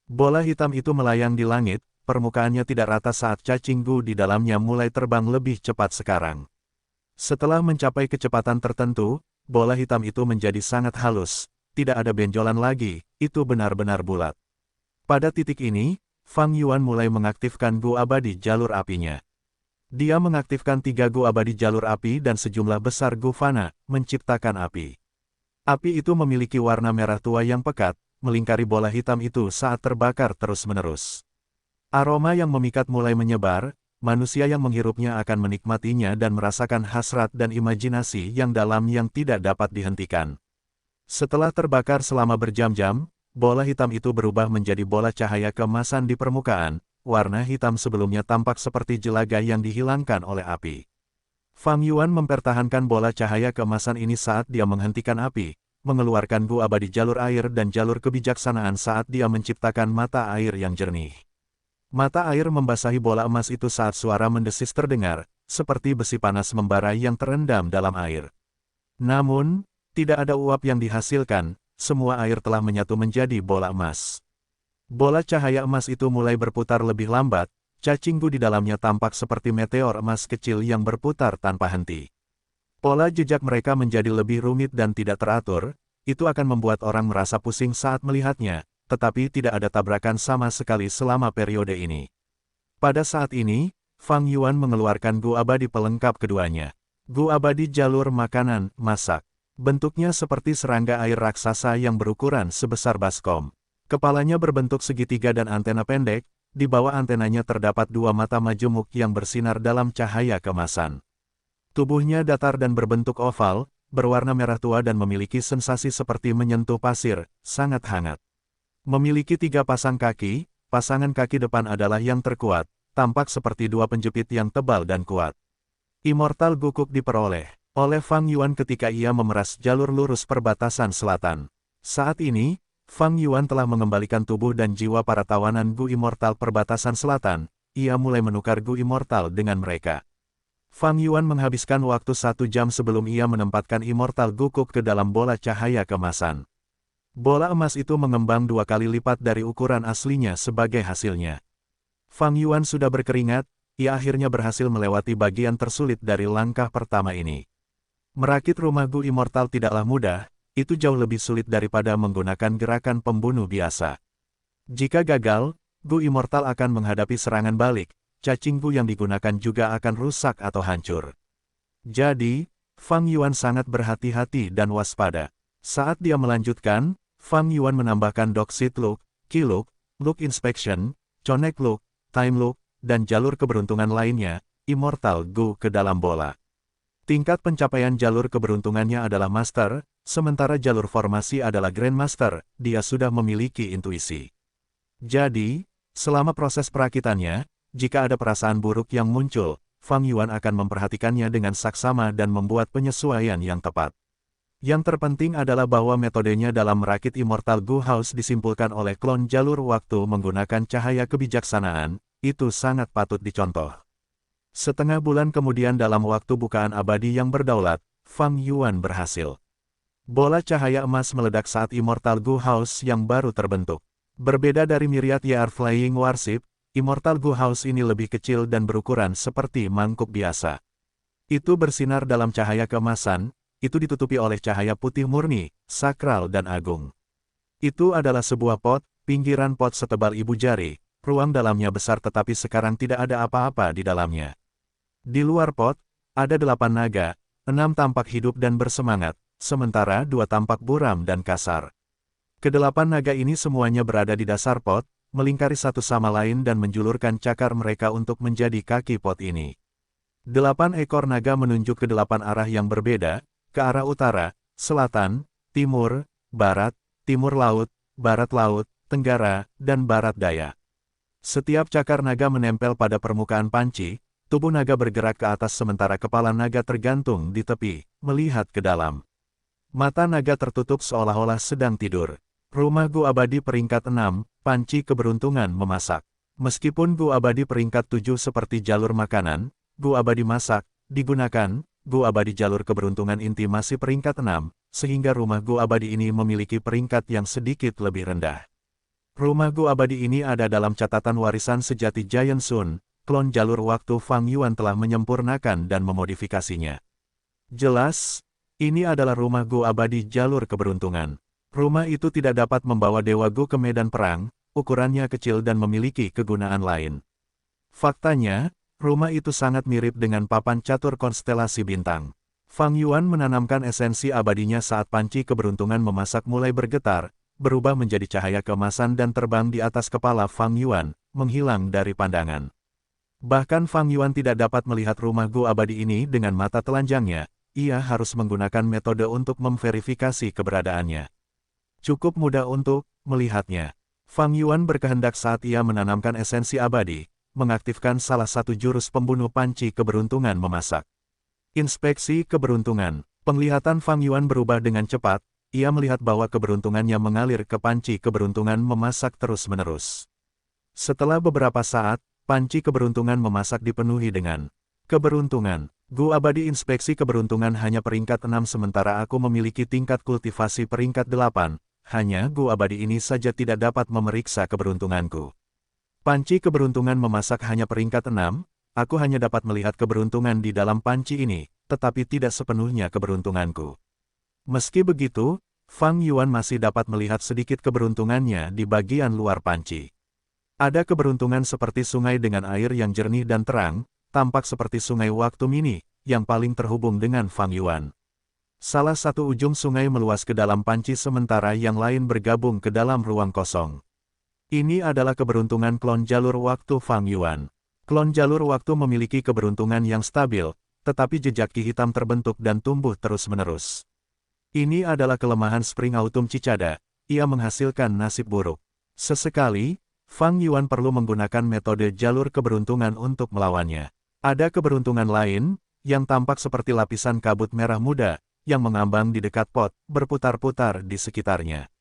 Bola hitam itu melayang di langit, permukaannya tidak rata saat cacing Gu di dalamnya mulai terbang lebih cepat sekarang. Setelah mencapai kecepatan tertentu, bola hitam itu menjadi sangat halus, tidak ada benjolan lagi, itu benar-benar bulat. Pada titik ini, Fang Yuan mulai mengaktifkan Gu abadi jalur apinya. Dia mengaktifkan 3 Gu abadi jalur api dan sejumlah besar Gu Fana, menciptakan api. Api itu memiliki warna merah tua yang pekat, melingkari bola hitam itu saat terbakar terus-menerus. Aroma yang memikat mulai menyebar, manusia yang menghirupnya akan menikmatinya dan merasakan hasrat dan imajinasi yang dalam yang tidak dapat dihentikan. Setelah terbakar selama berjam-jam, bola hitam itu berubah menjadi bola cahaya keemasan di permukaan, warna hitam sebelumnya tampak seperti jelaga yang dihilangkan oleh api. Fang Yuan mempertahankan bola cahaya keemasan ini saat dia menghentikan api, mengeluarkan gu abadi jalur air dan jalur kebijaksanaan saat dia menciptakan mata air yang jernih. Mata air membasahi bola emas itu saat suara mendesis terdengar, seperti besi panas membara yang terendam dalam air. Namun, tidak ada uap yang dihasilkan, semua air telah menyatu menjadi bola emas. Bola cahaya emas itu mulai berputar lebih lambat, cacing gu di dalamnya tampak seperti meteor emas kecil yang berputar tanpa henti. Pola jejak mereka menjadi lebih rumit dan tidak teratur, itu akan membuat orang merasa pusing saat melihatnya, tetapi tidak ada tabrakan sama sekali selama periode ini. Pada saat ini, Fang Yuan mengeluarkan gu abadi pelengkap keduanya. Gu abadi jalur makanan, masak. Bentuknya seperti serangga air raksasa yang berukuran sebesar baskom. Kepalanya berbentuk segitiga dan antena pendek, di bawah antenanya terdapat dua mata majemuk yang bersinar dalam cahaya keemasan. Tubuhnya datar dan berbentuk oval, berwarna merah tua dan memiliki sensasi seperti menyentuh pasir, sangat hangat. Memiliki 3 pasang kaki, pasangan kaki depan adalah yang terkuat, tampak seperti 2 penjepit yang tebal dan kuat. Immortal Gukuk diperoleh oleh Fang Yuan ketika ia memeras jalur lurus perbatasan selatan. Saat ini, Fang Yuan telah mengembalikan tubuh dan jiwa para tawanan Gu Immortal perbatasan selatan, ia mulai menukar Gu Immortal dengan mereka. Fang Yuan menghabiskan waktu 1 jam sebelum ia menempatkan Immortal Gukuk ke dalam bola cahaya keemasan. Bola emas itu mengembang 2 kali lipat dari ukuran aslinya sebagai hasilnya. Fang Yuan sudah berkeringat, ia akhirnya berhasil melewati bagian tersulit dari langkah pertama ini. Merakit rumah Gu Immortal tidaklah mudah, itu jauh lebih sulit daripada menggunakan gerakan pembunuh biasa. Jika gagal, Gu Immortal akan menghadapi serangan balik, cacing Gu yang digunakan juga akan rusak atau hancur. Jadi, Fang Yuan sangat berhati-hati dan waspada. Saat dia melanjutkan, Fang Yuan menambahkan Doxit Look, Key Look, Look Inspection, Connect Look, Time Look, dan jalur keberuntungan lainnya, Immortal Gu ke dalam bola. Tingkat pencapaian jalur keberuntungannya adalah Master, sementara jalur formasi adalah Grandmaster, dia sudah memiliki intuisi. Jadi, selama proses perakitannya, jika ada perasaan buruk yang muncul, Fang Yuan akan memperhatikannya dengan saksama dan membuat penyesuaian yang tepat. Yang terpenting adalah bahwa metodenya dalam merakit Immortal Gu House disimpulkan oleh klon jalur waktu menggunakan cahaya kebijaksanaan, itu sangat patut dicontoh. Setengah bulan kemudian dalam waktu bukaan abadi yang berdaulat, Fang Yuan berhasil. Bola cahaya emas meledak saat Immortal Gu House yang baru terbentuk. Berbeda dari Myriad YR Flying Warship, Immortal Gu House ini lebih kecil dan berukuran seperti mangkuk biasa. Itu bersinar dalam cahaya keemasan, itu ditutupi oleh cahaya putih murni, sakral dan agung. Itu adalah sebuah pot, pinggiran pot setebal ibu jari, ruang dalamnya besar tetapi sekarang tidak ada apa-apa di dalamnya. Di luar pot, ada 8 naga, 6 tampak hidup dan bersemangat, sementara 2 tampak buram dan kasar. Kedelapan naga ini semuanya berada di dasar pot, melingkari satu sama lain dan menjulurkan cakar mereka untuk menjadi kaki pot ini. 8 ekor naga menunjuk ke 8 arah yang berbeda, ke arah utara, selatan, timur, barat, timur laut, barat laut, tenggara, dan barat daya. Setiap cakar naga menempel pada permukaan panci, tubuh naga bergerak ke atas sementara kepala naga tergantung di tepi, melihat ke dalam. Mata naga tertutup seolah-olah sedang tidur. Rumah Gu Abadi peringkat 6, panci keberuntungan memasak. Meskipun Gu Abadi peringkat 7 seperti jalur makanan, Gu Abadi masak, digunakan, Gu Abadi jalur keberuntungan inti masih peringkat 6, sehingga rumah Gu Abadi ini memiliki peringkat yang sedikit lebih rendah. Rumah Gu Abadi ini ada dalam catatan warisan sejati Giant Sun, klon jalur waktu Fang Yuan telah menyempurnakan dan memodifikasinya. Jelas, ini adalah rumah Gu Abadi jalur keberuntungan. Rumah itu tidak dapat membawa Dewa Gu ke medan perang, ukurannya kecil dan memiliki kegunaan lain. Faktanya, rumah itu sangat mirip dengan papan catur konstelasi bintang. Fang Yuan menanamkan esensi abadinya saat panci keberuntungan memasak mulai bergetar, berubah menjadi cahaya keemasan dan terbang di atas kepala Fang Yuan, menghilang dari pandangan. Bahkan Fang Yuan tidak dapat melihat rumah Gu Abadi ini dengan mata telanjangnya, ia harus menggunakan metode untuk memverifikasi keberadaannya. Cukup mudah untuk melihatnya. Fang Yuan berkehendak saat ia menanamkan esensi abadi, mengaktifkan salah satu jurus pembunuh panci keberuntungan memasak. Inspeksi keberuntungan. Penglihatan Fang Yuan berubah dengan cepat, ia melihat bahwa keberuntungannya mengalir ke panci keberuntungan memasak terus-menerus. Setelah beberapa saat, panci keberuntungan memasak dipenuhi dengan keberuntungan. Gu abadi inspeksi keberuntungan hanya peringkat 6 sementara aku memiliki tingkat kultivasi peringkat 8, hanya gu abadi ini saja tidak dapat memeriksa keberuntunganku. Panci keberuntungan memasak hanya peringkat 6, aku hanya dapat melihat keberuntungan di dalam panci ini, tetapi tidak sepenuhnya keberuntunganku. Meski begitu, Fang Yuan masih dapat melihat sedikit keberuntungannya di bagian luar panci. Ada keberuntungan seperti sungai dengan air yang jernih dan terang, tampak seperti sungai waktu mini, yang paling terhubung dengan Fang Yuan. Salah satu ujung sungai meluas ke dalam panci sementara yang lain bergabung ke dalam ruang kosong. Ini adalah keberuntungan klon jalur waktu Fang Yuan. Klon jalur waktu memiliki keberuntungan yang stabil, tetapi jejak ki hitam terbentuk dan tumbuh terus-menerus. Ini adalah kelemahan Spring Autumn Cicada, ia menghasilkan nasib buruk. Sesekali, Fang Yuan perlu menggunakan metode jalur keberuntungan untuk melawannya. Ada keberuntungan lain, yang tampak seperti lapisan kabut merah muda, yang mengambang di dekat pot, berputar-putar di sekitarnya.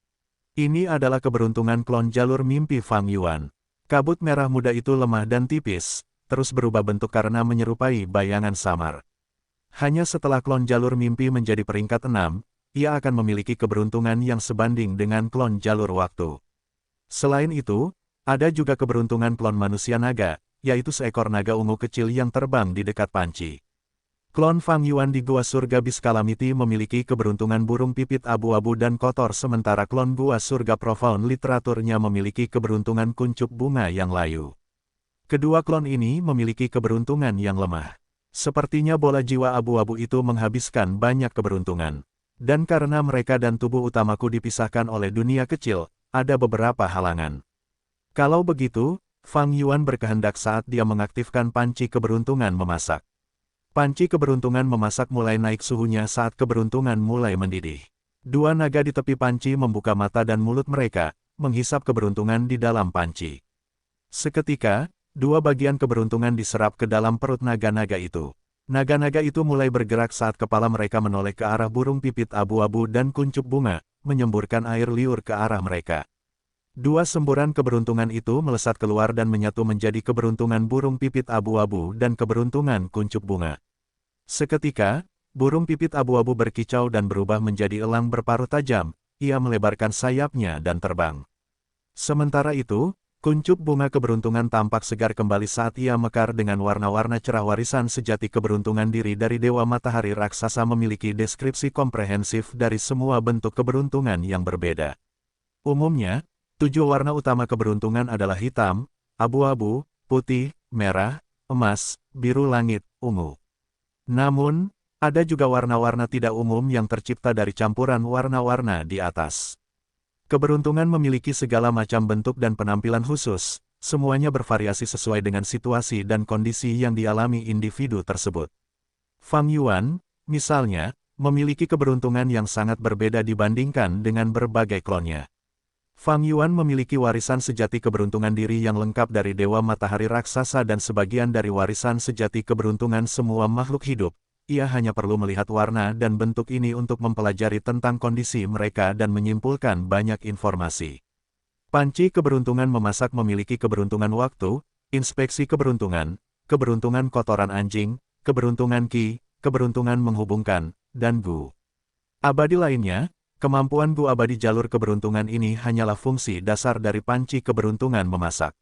Ini adalah keberuntungan klon jalur mimpi Fang Yuan. Kabut merah muda itu lemah dan tipis, terus berubah bentuk karena menyerupai bayangan samar. Hanya setelah klon jalur mimpi menjadi peringkat 6, ia akan memiliki keberuntungan yang sebanding dengan klon jalur waktu. Selain itu, ada juga keberuntungan klon manusia naga, yaitu seekor naga ungu kecil yang terbang di dekat panci. Klon Fang Yuan di Gua Surga Beast Calamity memiliki keberuntungan burung pipit abu-abu dan kotor sementara klon Gua Surga Profound literaturnya memiliki keberuntungan kuncup bunga yang layu. Kedua klon ini memiliki keberuntungan yang lemah. Sepertinya bola jiwa abu-abu itu menghabiskan banyak keberuntungan. Dan karena mereka dan tubuh utamaku dipisahkan oleh dunia kecil, ada beberapa halangan. Kalau begitu, Fang Yuan berkehendak saat dia mengaktifkan panci keberuntungan memasak. Panci keberuntungan memasak mulai naik suhunya saat keberuntungan mulai mendidih. Dua naga di tepi panci membuka mata dan mulut mereka, menghisap keberuntungan di dalam panci. Seketika, dua bagian keberuntungan diserap ke dalam perut naga-naga itu. Naga-naga itu mulai bergerak saat kepala mereka menoleh ke arah burung pipit abu-abu dan kuncup bunga, menyemburkan air liur ke arah mereka. Dua semburan keberuntungan itu melesat keluar dan menyatu menjadi keberuntungan burung pipit abu-abu dan keberuntungan kuncup bunga. Seketika, burung pipit abu-abu berkicau dan berubah menjadi elang berparuh tajam, ia melebarkan sayapnya dan terbang. Sementara itu, kuncup bunga keberuntungan tampak segar kembali saat ia mekar dengan warna-warna cerah warisan sejati keberuntungan diri dari Dewa Matahari Raksasa memiliki deskripsi komprehensif dari semua bentuk keberuntungan yang berbeda. Umumnya, 7 warna utama keberuntungan adalah hitam, abu-abu, putih, merah, emas, biru langit, ungu. Namun, ada juga warna-warna tidak umum yang tercipta dari campuran warna-warna di atas. Keberuntungan memiliki segala macam bentuk dan penampilan khusus, semuanya bervariasi sesuai dengan situasi dan kondisi yang dialami individu tersebut. Fang Yuan, misalnya, memiliki keberuntungan yang sangat berbeda dibandingkan dengan berbagai klonnya. Fang Yuan memiliki warisan sejati keberuntungan diri yang lengkap dari Dewa Matahari Raksasa dan sebagian dari warisan sejati keberuntungan semua makhluk hidup. Ia hanya perlu melihat warna dan bentuk ini untuk mempelajari tentang kondisi mereka dan menyimpulkan banyak informasi. Panci keberuntungan memasak memiliki keberuntungan waktu, inspeksi keberuntungan, keberuntungan kotoran anjing, keberuntungan ki, keberuntungan menghubungkan, dan gu abadi lainnya. Kemampuan gu abadi jalur keberuntungan ini hanyalah fungsi dasar dari panci keberuntungan memasak.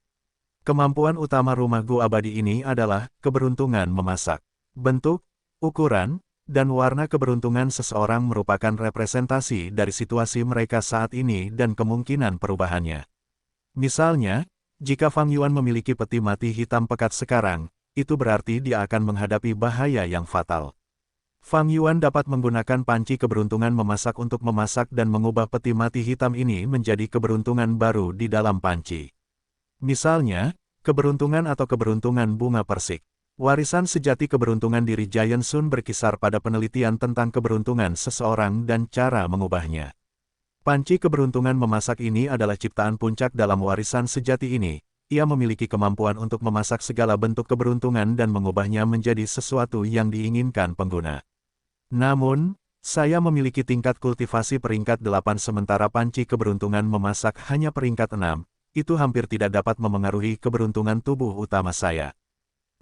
Kemampuan utama rumah gu abadi ini adalah keberuntungan memasak. Bentuk, ukuran, dan warna keberuntungan seseorang merupakan representasi dari situasi mereka saat ini dan kemungkinan perubahannya. Misalnya, jika Fang Yuan memiliki peti mati hitam pekat sekarang, itu berarti dia akan menghadapi bahaya yang fatal. Fang Yuan dapat menggunakan panci keberuntungan memasak untuk memasak dan mengubah peti mati hitam ini menjadi keberuntungan baru di dalam panci. Misalnya, keberuntungan atau keberuntungan bunga persik. Warisan sejati keberuntungan diri Giant Sun berkisar pada penelitian tentang keberuntungan seseorang dan cara mengubahnya. Panci keberuntungan memasak ini adalah ciptaan puncak dalam warisan sejati ini. ia memiliki kemampuan untuk memasak segala bentuk keberuntungan dan mengubahnya menjadi sesuatu yang diinginkan pengguna. Namun, saya memiliki tingkat kultivasi peringkat 8 sementara panci keberuntungan memasak hanya peringkat 6, itu hampir tidak dapat memengaruhi keberuntungan tubuh utama saya.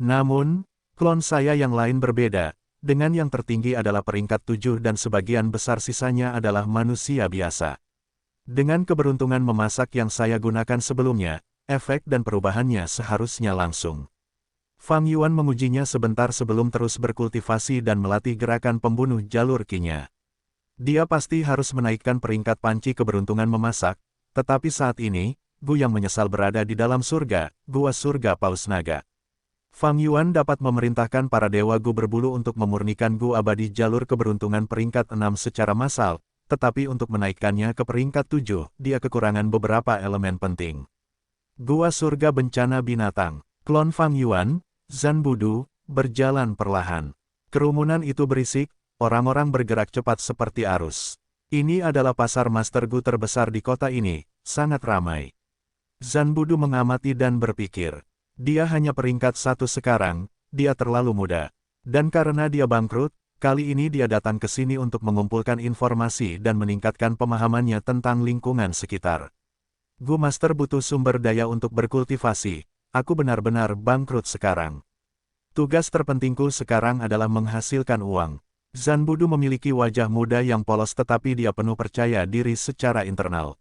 Namun, klon saya yang lain berbeda, dengan yang tertinggi adalah peringkat 7 dan sebagian besar sisanya adalah manusia biasa. Dengan keberuntungan memasak yang saya gunakan sebelumnya, efek dan perubahannya seharusnya langsung. Fang Yuan mengujinya sebentar sebelum terus berkultivasi dan melatih gerakan pembunuh jalur qi-nya. Dia pasti harus menaikkan peringkat panci keberuntungan memasak, tetapi saat ini, Gu yang menyesal berada di dalam surga, gua surga paus naga. Fang Yuan dapat memerintahkan para dewa Gu berbulu untuk memurnikan Gu abadi jalur keberuntungan peringkat 6 secara massal, tetapi untuk menaikkannya ke peringkat 7, dia kekurangan beberapa elemen penting. Gua surga bencana binatang. Klon Fang Yuan, Zanbudu, berjalan perlahan. Kerumunan itu berisik, orang-orang bergerak cepat seperti arus. Ini adalah pasar Master Gu terbesar di kota ini, sangat ramai. Zanbudu mengamati dan berpikir. Dia hanya peringkat 1 sekarang, dia terlalu muda. Dan karena dia bangkrut, kali ini dia datang ke sini untuk mengumpulkan informasi dan meningkatkan pemahamannya tentang lingkungan sekitar. Gu Master butuh sumber daya untuk berkultivasi. Aku benar-benar bangkrut sekarang. Tugas terpentingku sekarang adalah menghasilkan uang. Zanbudu memiliki wajah muda yang polos tetapi dia penuh percaya diri secara internal.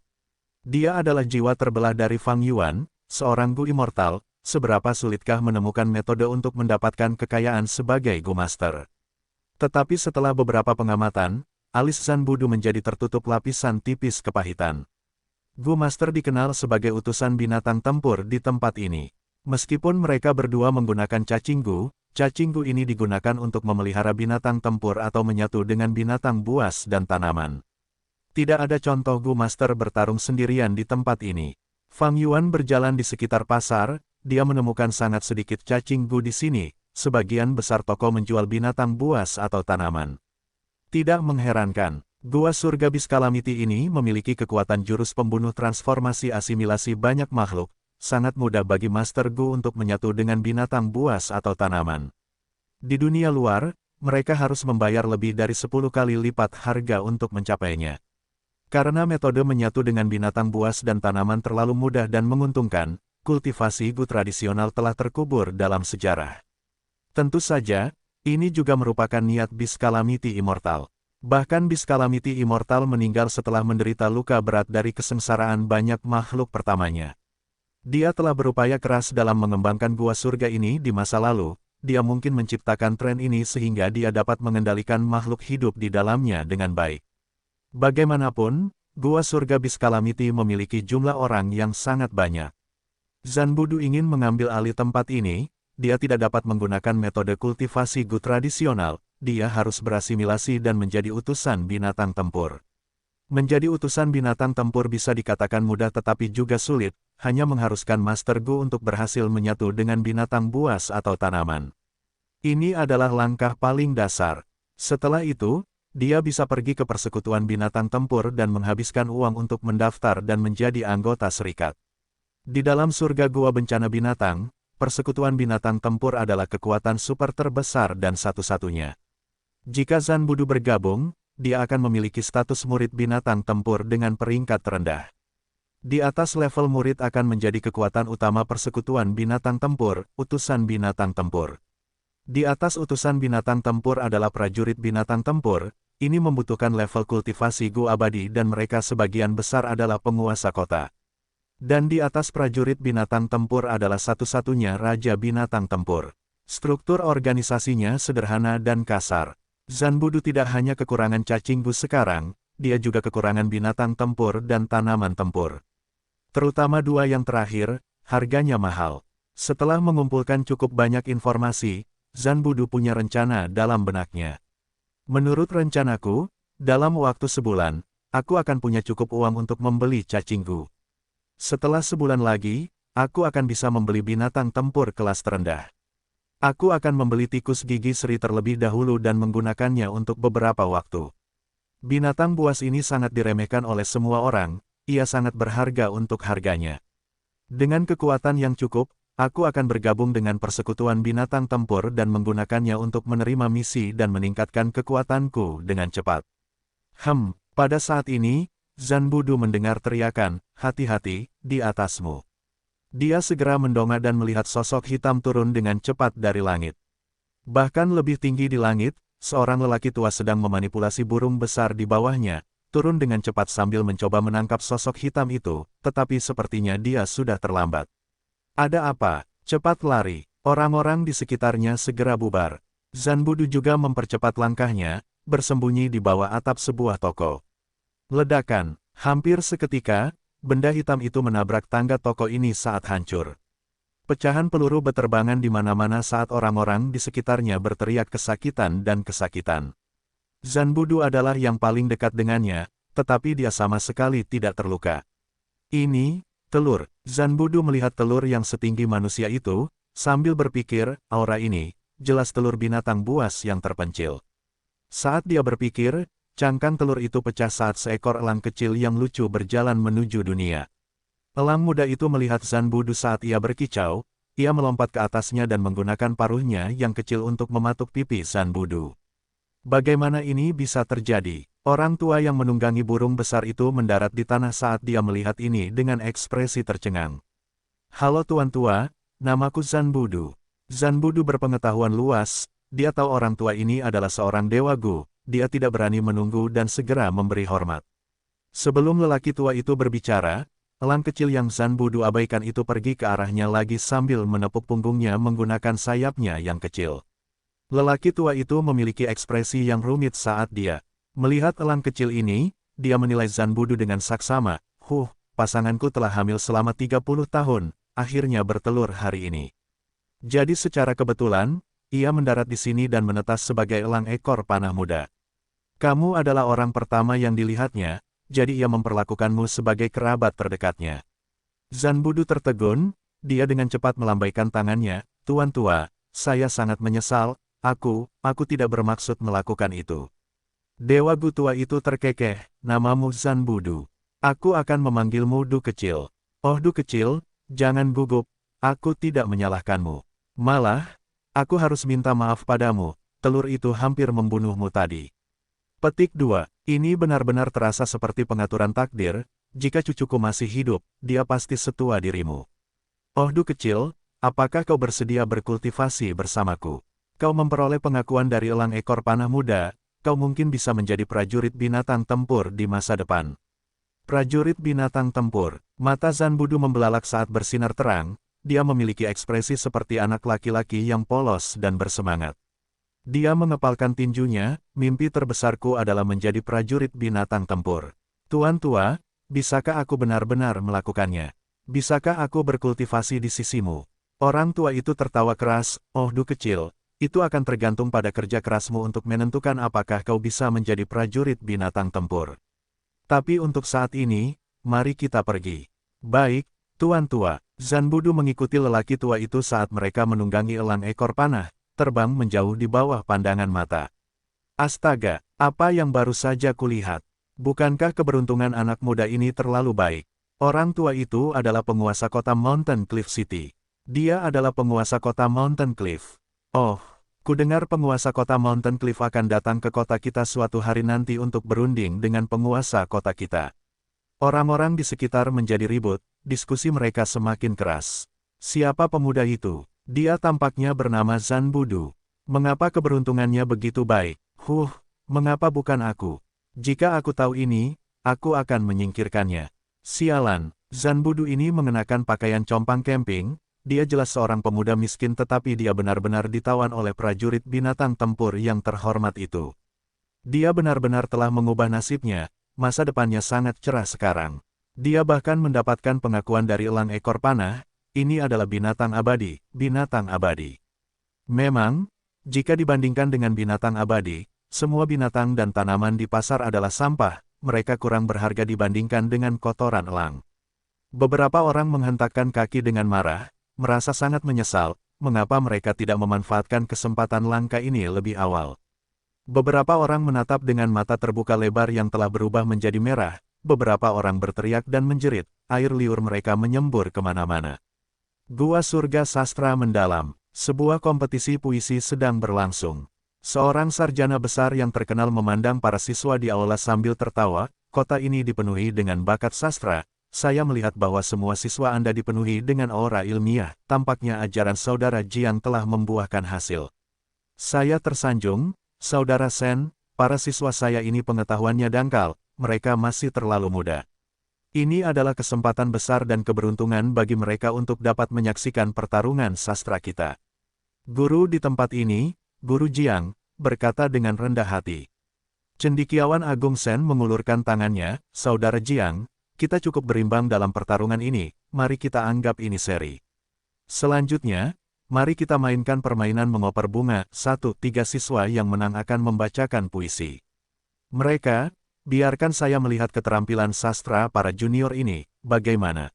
Dia adalah jiwa terbelah dari Fang Yuan, seorang Gu immortal. Seberapa sulitkah menemukan metode untuk mendapatkan kekayaan sebagai Gu Master? Tetapi setelah beberapa pengamatan, alis Zanbudu menjadi tertutup lapisan tipis kepahitan. Gu Master dikenal sebagai utusan binatang tempur di tempat ini. Meskipun mereka berdua menggunakan cacing Gu ini digunakan untuk memelihara binatang tempur atau menyatu dengan binatang buas dan tanaman. Tidak ada contoh Gu Master bertarung sendirian di tempat ini. Fang Yuan berjalan di sekitar pasar, dia menemukan sangat sedikit cacing Gu di sini, sebagian besar toko menjual binatang buas atau tanaman. Tidak mengherankan, Gua Surga Beast Calamity ini memiliki kekuatan jurus pembunuh transformasi asimilasi banyak makhluk, sangat mudah bagi Master Gu untuk menyatu dengan binatang buas atau tanaman. Di dunia luar, mereka harus membayar lebih dari 10 kali lipat harga untuk mencapainya. Karena metode menyatu dengan binatang buas dan tanaman terlalu mudah dan menguntungkan, kultivasi Gu tradisional telah terkubur dalam sejarah. Tentu saja, ini juga merupakan niat Beast Calamity Immortal. Bahkan Beast Calamity Immortal meninggal setelah menderita luka berat dari kesengsaraan banyak makhluk pertamanya. Dia telah berupaya keras dalam mengembangkan gua surga ini di masa lalu, dia mungkin menciptakan tren ini sehingga dia dapat mengendalikan makhluk hidup di dalamnya dengan baik. Bagaimanapun, gua surga Beast Calamity memiliki jumlah orang yang sangat banyak. Zanbudu ingin mengambil alih tempat ini, dia tidak dapat menggunakan metode kultivasi Gu tradisional, dia harus berasimilasi dan menjadi utusan binatang tempur. Menjadi utusan binatang tempur bisa dikatakan mudah tetapi juga sulit, hanya mengharuskan Master Gu untuk berhasil menyatu dengan binatang buas atau tanaman. Ini adalah langkah paling dasar. Setelah itu, dia bisa pergi ke persekutuan binatang tempur dan menghabiskan uang untuk mendaftar dan menjadi anggota serikat. Di dalam surga gua bencana binatang, persekutuan binatang tempur adalah kekuatan super terbesar dan satu-satunya. Jika Zanbudu bergabung, dia akan memiliki status murid binatang tempur dengan peringkat terendah. Di atas level murid akan menjadi kekuatan utama persekutuan binatang tempur, utusan binatang tempur. Di atas utusan binatang tempur adalah prajurit binatang tempur, ini membutuhkan level kultivasi Gu abadi dan mereka sebagian besar adalah penguasa kota. Dan di atas prajurit binatang tempur adalah satu-satunya raja binatang tempur. Struktur organisasinya sederhana dan kasar. Zanbudu tidak hanya kekurangan cacing Gu sekarang, dia juga kekurangan binatang tempur dan tanaman tempur. Terutama dua yang terakhir, harganya mahal. Setelah mengumpulkan cukup banyak informasi, Zanbudu punya rencana dalam benaknya. Menurut rencanaku, dalam waktu sebulan, aku akan punya cukup uang untuk membeli cacing Gu. Setelah sebulan lagi, aku akan bisa membeli binatang tempur kelas terendah. Aku akan membeli tikus gigi seri terlebih dahulu dan menggunakannya untuk beberapa waktu. Binatang buas ini sangat diremehkan oleh semua orang, ia sangat berharga untuk harganya. Dengan kekuatan yang cukup, aku akan bergabung dengan persekutuan binatang tempur dan menggunakannya untuk menerima misi dan meningkatkan kekuatanku dengan cepat. Pada saat ini, Zanbudu mendengar teriakan, "Hati-hati, di atasmu." Dia segera mendongak dan melihat sosok hitam turun dengan cepat dari langit. Bahkan lebih tinggi di langit, seorang lelaki tua sedang memanipulasi burung besar di bawahnya, turun dengan cepat sambil mencoba menangkap sosok hitam itu, tetapi sepertinya dia sudah terlambat. Ada apa? Cepat lari. Orang-orang di sekitarnya segera bubar. Zanbudu juga mempercepat langkahnya, bersembunyi di bawah atap sebuah toko. Ledakan. Hampir seketika, benda hitam itu menabrak tangga toko ini saat hancur. Pecahan peluru berterbangan di mana-mana saat orang-orang di sekitarnya berteriak kesakitan dan kesakitan. Zanbudu adalah yang paling dekat dengannya, tetapi dia sama sekali tidak terluka. Ini, telur. Zanbudu melihat telur yang setinggi manusia itu, sambil berpikir, aura ini, jelas telur binatang buas yang terpencil. Saat dia berpikir, cangkang telur itu pecah saat seekor elang kecil yang lucu berjalan menuju dunia. Elang muda itu melihat Zanbudu saat ia berkicau, ia melompat ke atasnya dan menggunakan paruhnya yang kecil untuk mematuk pipi Zanbudu. Bagaimana ini bisa terjadi? Orang tua yang menunggangi burung besar itu mendarat di tanah saat dia melihat ini dengan ekspresi tercengang. "Halo Tuan Tua, namaku Zanbudu." Zanbudu berpengetahuan luas, dia tahu orang tua ini adalah seorang dewa Gu. Dia tidak berani menunggu dan segera memberi hormat. Sebelum lelaki tua itu berbicara, elang kecil yang Zanbudu abaikan itu pergi ke arahnya lagi sambil menepuk punggungnya menggunakan sayapnya yang kecil. Lelaki tua itu memiliki ekspresi yang rumit saat dia melihat elang kecil ini. Dia menilai Zanbudu dengan saksama, pasanganku telah hamil selama 30 tahun, akhirnya bertelur hari ini. Jadi secara kebetulan, ia mendarat di sini dan menetas sebagai elang ekor panah muda. Kamu adalah orang pertama yang dilihatnya, jadi ia memperlakukanmu sebagai kerabat terdekatnya. Zanbudu tertegun, dia dengan cepat melambaikan tangannya, "Tuan Tua, saya sangat menyesal, aku tidak bermaksud melakukan itu." Dewa Gu tua itu terkekeh, "Namamu Zanbudu. Aku akan memanggilmu Du Kecil." "Oh Du Kecil, jangan gugup, aku tidak menyalahkanmu. Malah, aku harus minta maaf padamu, telur itu hampir membunuhmu tadi." Petik 2. Ini benar-benar terasa seperti pengaturan takdir, jika cucuku masih hidup, dia pasti setua dirimu. "Oh Du Kecil, apakah kau bersedia berkultivasi bersamaku? Kau memperoleh pengakuan dari elang ekor panah muda, kau mungkin bisa menjadi prajurit binatang tempur di masa depan." Prajurit binatang tempur. Mata Zanbudu membelalak saat bersinar terang, dia memiliki ekspresi seperti anak laki-laki yang polos dan bersemangat. Dia mengepalkan tinjunya, "Mimpi terbesarku adalah menjadi prajurit binatang tempur. Tuan Tua, bisakah aku benar-benar melakukannya? Bisakah aku berkultivasi di sisimu?" Orang tua itu tertawa keras, "Oh Du Kecil, itu akan tergantung pada kerja kerasmu untuk menentukan apakah kau bisa menjadi prajurit binatang tempur. Tapi untuk saat ini, mari kita pergi." "Baik, Tuan Tua." Zanbudu mengikuti lelaki tua itu saat mereka menunggangi elang ekor panah, terbang menjauh di bawah pandangan mata. Astaga, apa yang baru saja kulihat? Bukankah keberuntungan anak muda ini terlalu baik? Orang tua itu adalah penguasa kota Mountain Cliff City. Dia adalah penguasa kota Mountain Cliff. Oh, kudengar penguasa kota Mountain Cliff akan datang ke kota kita suatu hari nanti untuk berunding dengan penguasa kota kita. Orang-orang di sekitar menjadi ribut, diskusi mereka semakin keras. Siapa pemuda itu? Dia tampaknya bernama Zanbudu. Mengapa keberuntungannya begitu baik? Mengapa bukan aku? Jika aku tahu ini, aku akan menyingkirkannya. Sialan, Zanbudu ini mengenakan pakaian compang camping, dia jelas seorang pemuda miskin tetapi dia benar-benar ditawan oleh prajurit binatang tempur yang terhormat itu. Dia benar-benar telah mengubah nasibnya, masa depannya sangat cerah sekarang. Dia bahkan mendapatkan pengakuan dari elang ekor panah. Ini adalah binatang abadi, binatang abadi. Memang, jika dibandingkan dengan binatang abadi, semua binatang dan tanaman di pasar adalah sampah, mereka kurang berharga dibandingkan dengan kotoran elang. Beberapa orang menghentakkan kaki dengan marah, merasa sangat menyesal, mengapa mereka tidak memanfaatkan kesempatan langka ini lebih awal. Beberapa orang menatap dengan mata terbuka lebar yang telah berubah menjadi merah, beberapa orang berteriak dan menjerit, air liur mereka menyembur kemana-mana. Gua Surga Sastra Mendalam, sebuah kompetisi puisi sedang berlangsung. Seorang sarjana besar yang terkenal memandang para siswa di aula sambil tertawa, kota ini dipenuhi dengan bakat sastra. Saya melihat bahwa semua siswa Anda dipenuhi dengan aura ilmiah, tampaknya ajaran Saudara Jiang telah membuahkan hasil. Saya tersanjung, Saudara Sen, para siswa saya ini pengetahuannya dangkal, mereka masih terlalu muda. Ini adalah kesempatan besar dan keberuntungan bagi mereka untuk dapat menyaksikan pertarungan sastra kita. Guru di tempat ini, Guru Jiang, berkata dengan rendah hati. Cendekiawan Agung Sen mengulurkan tangannya, Saudara Jiang, kita cukup berimbang dalam pertarungan ini, mari kita anggap ini seri. Selanjutnya, mari kita mainkan permainan mengoper bunga, 1-3 siswa yang menang akan membacakan puisi. Mereka, biarkan saya melihat keterampilan sastra para junior ini, bagaimana?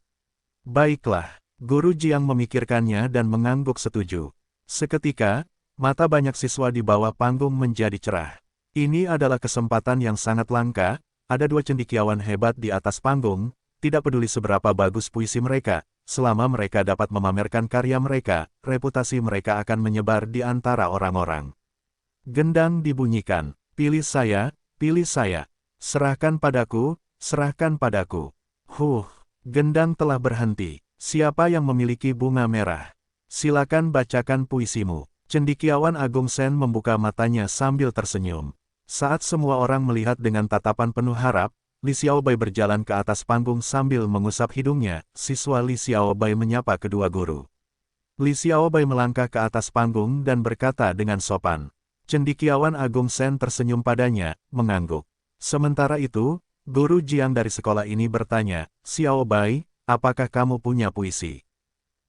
Baiklah, Guru Jiang memikirkannya dan mengangguk setuju. Seketika, mata banyak siswa di bawah panggung menjadi cerah. Ini adalah kesempatan yang sangat langka, ada 2 cendekiawan hebat di atas panggung, tidak peduli seberapa bagus puisi mereka, selama mereka dapat memamerkan karya mereka, reputasi mereka akan menyebar di antara orang-orang. Gendang dibunyikan, pilih saya, serahkan padaku, serahkan padaku. Gendang telah berhenti. Siapa yang memiliki bunga merah? Silakan bacakan puisimu. Cendekiawan Agung Sen membuka matanya sambil tersenyum. Saat semua orang melihat dengan tatapan penuh harap, Li Xiaobai berjalan ke atas panggung sambil mengusap hidungnya. Siswa Li Xiaobai menyapa kedua guru. Li Xiaobai melangkah ke atas panggung dan berkata dengan sopan. Cendekiawan Agung Sen tersenyum padanya, mengangguk. Sementara itu, Guru Jiang dari sekolah ini bertanya, Xiaobai, apakah kamu punya puisi?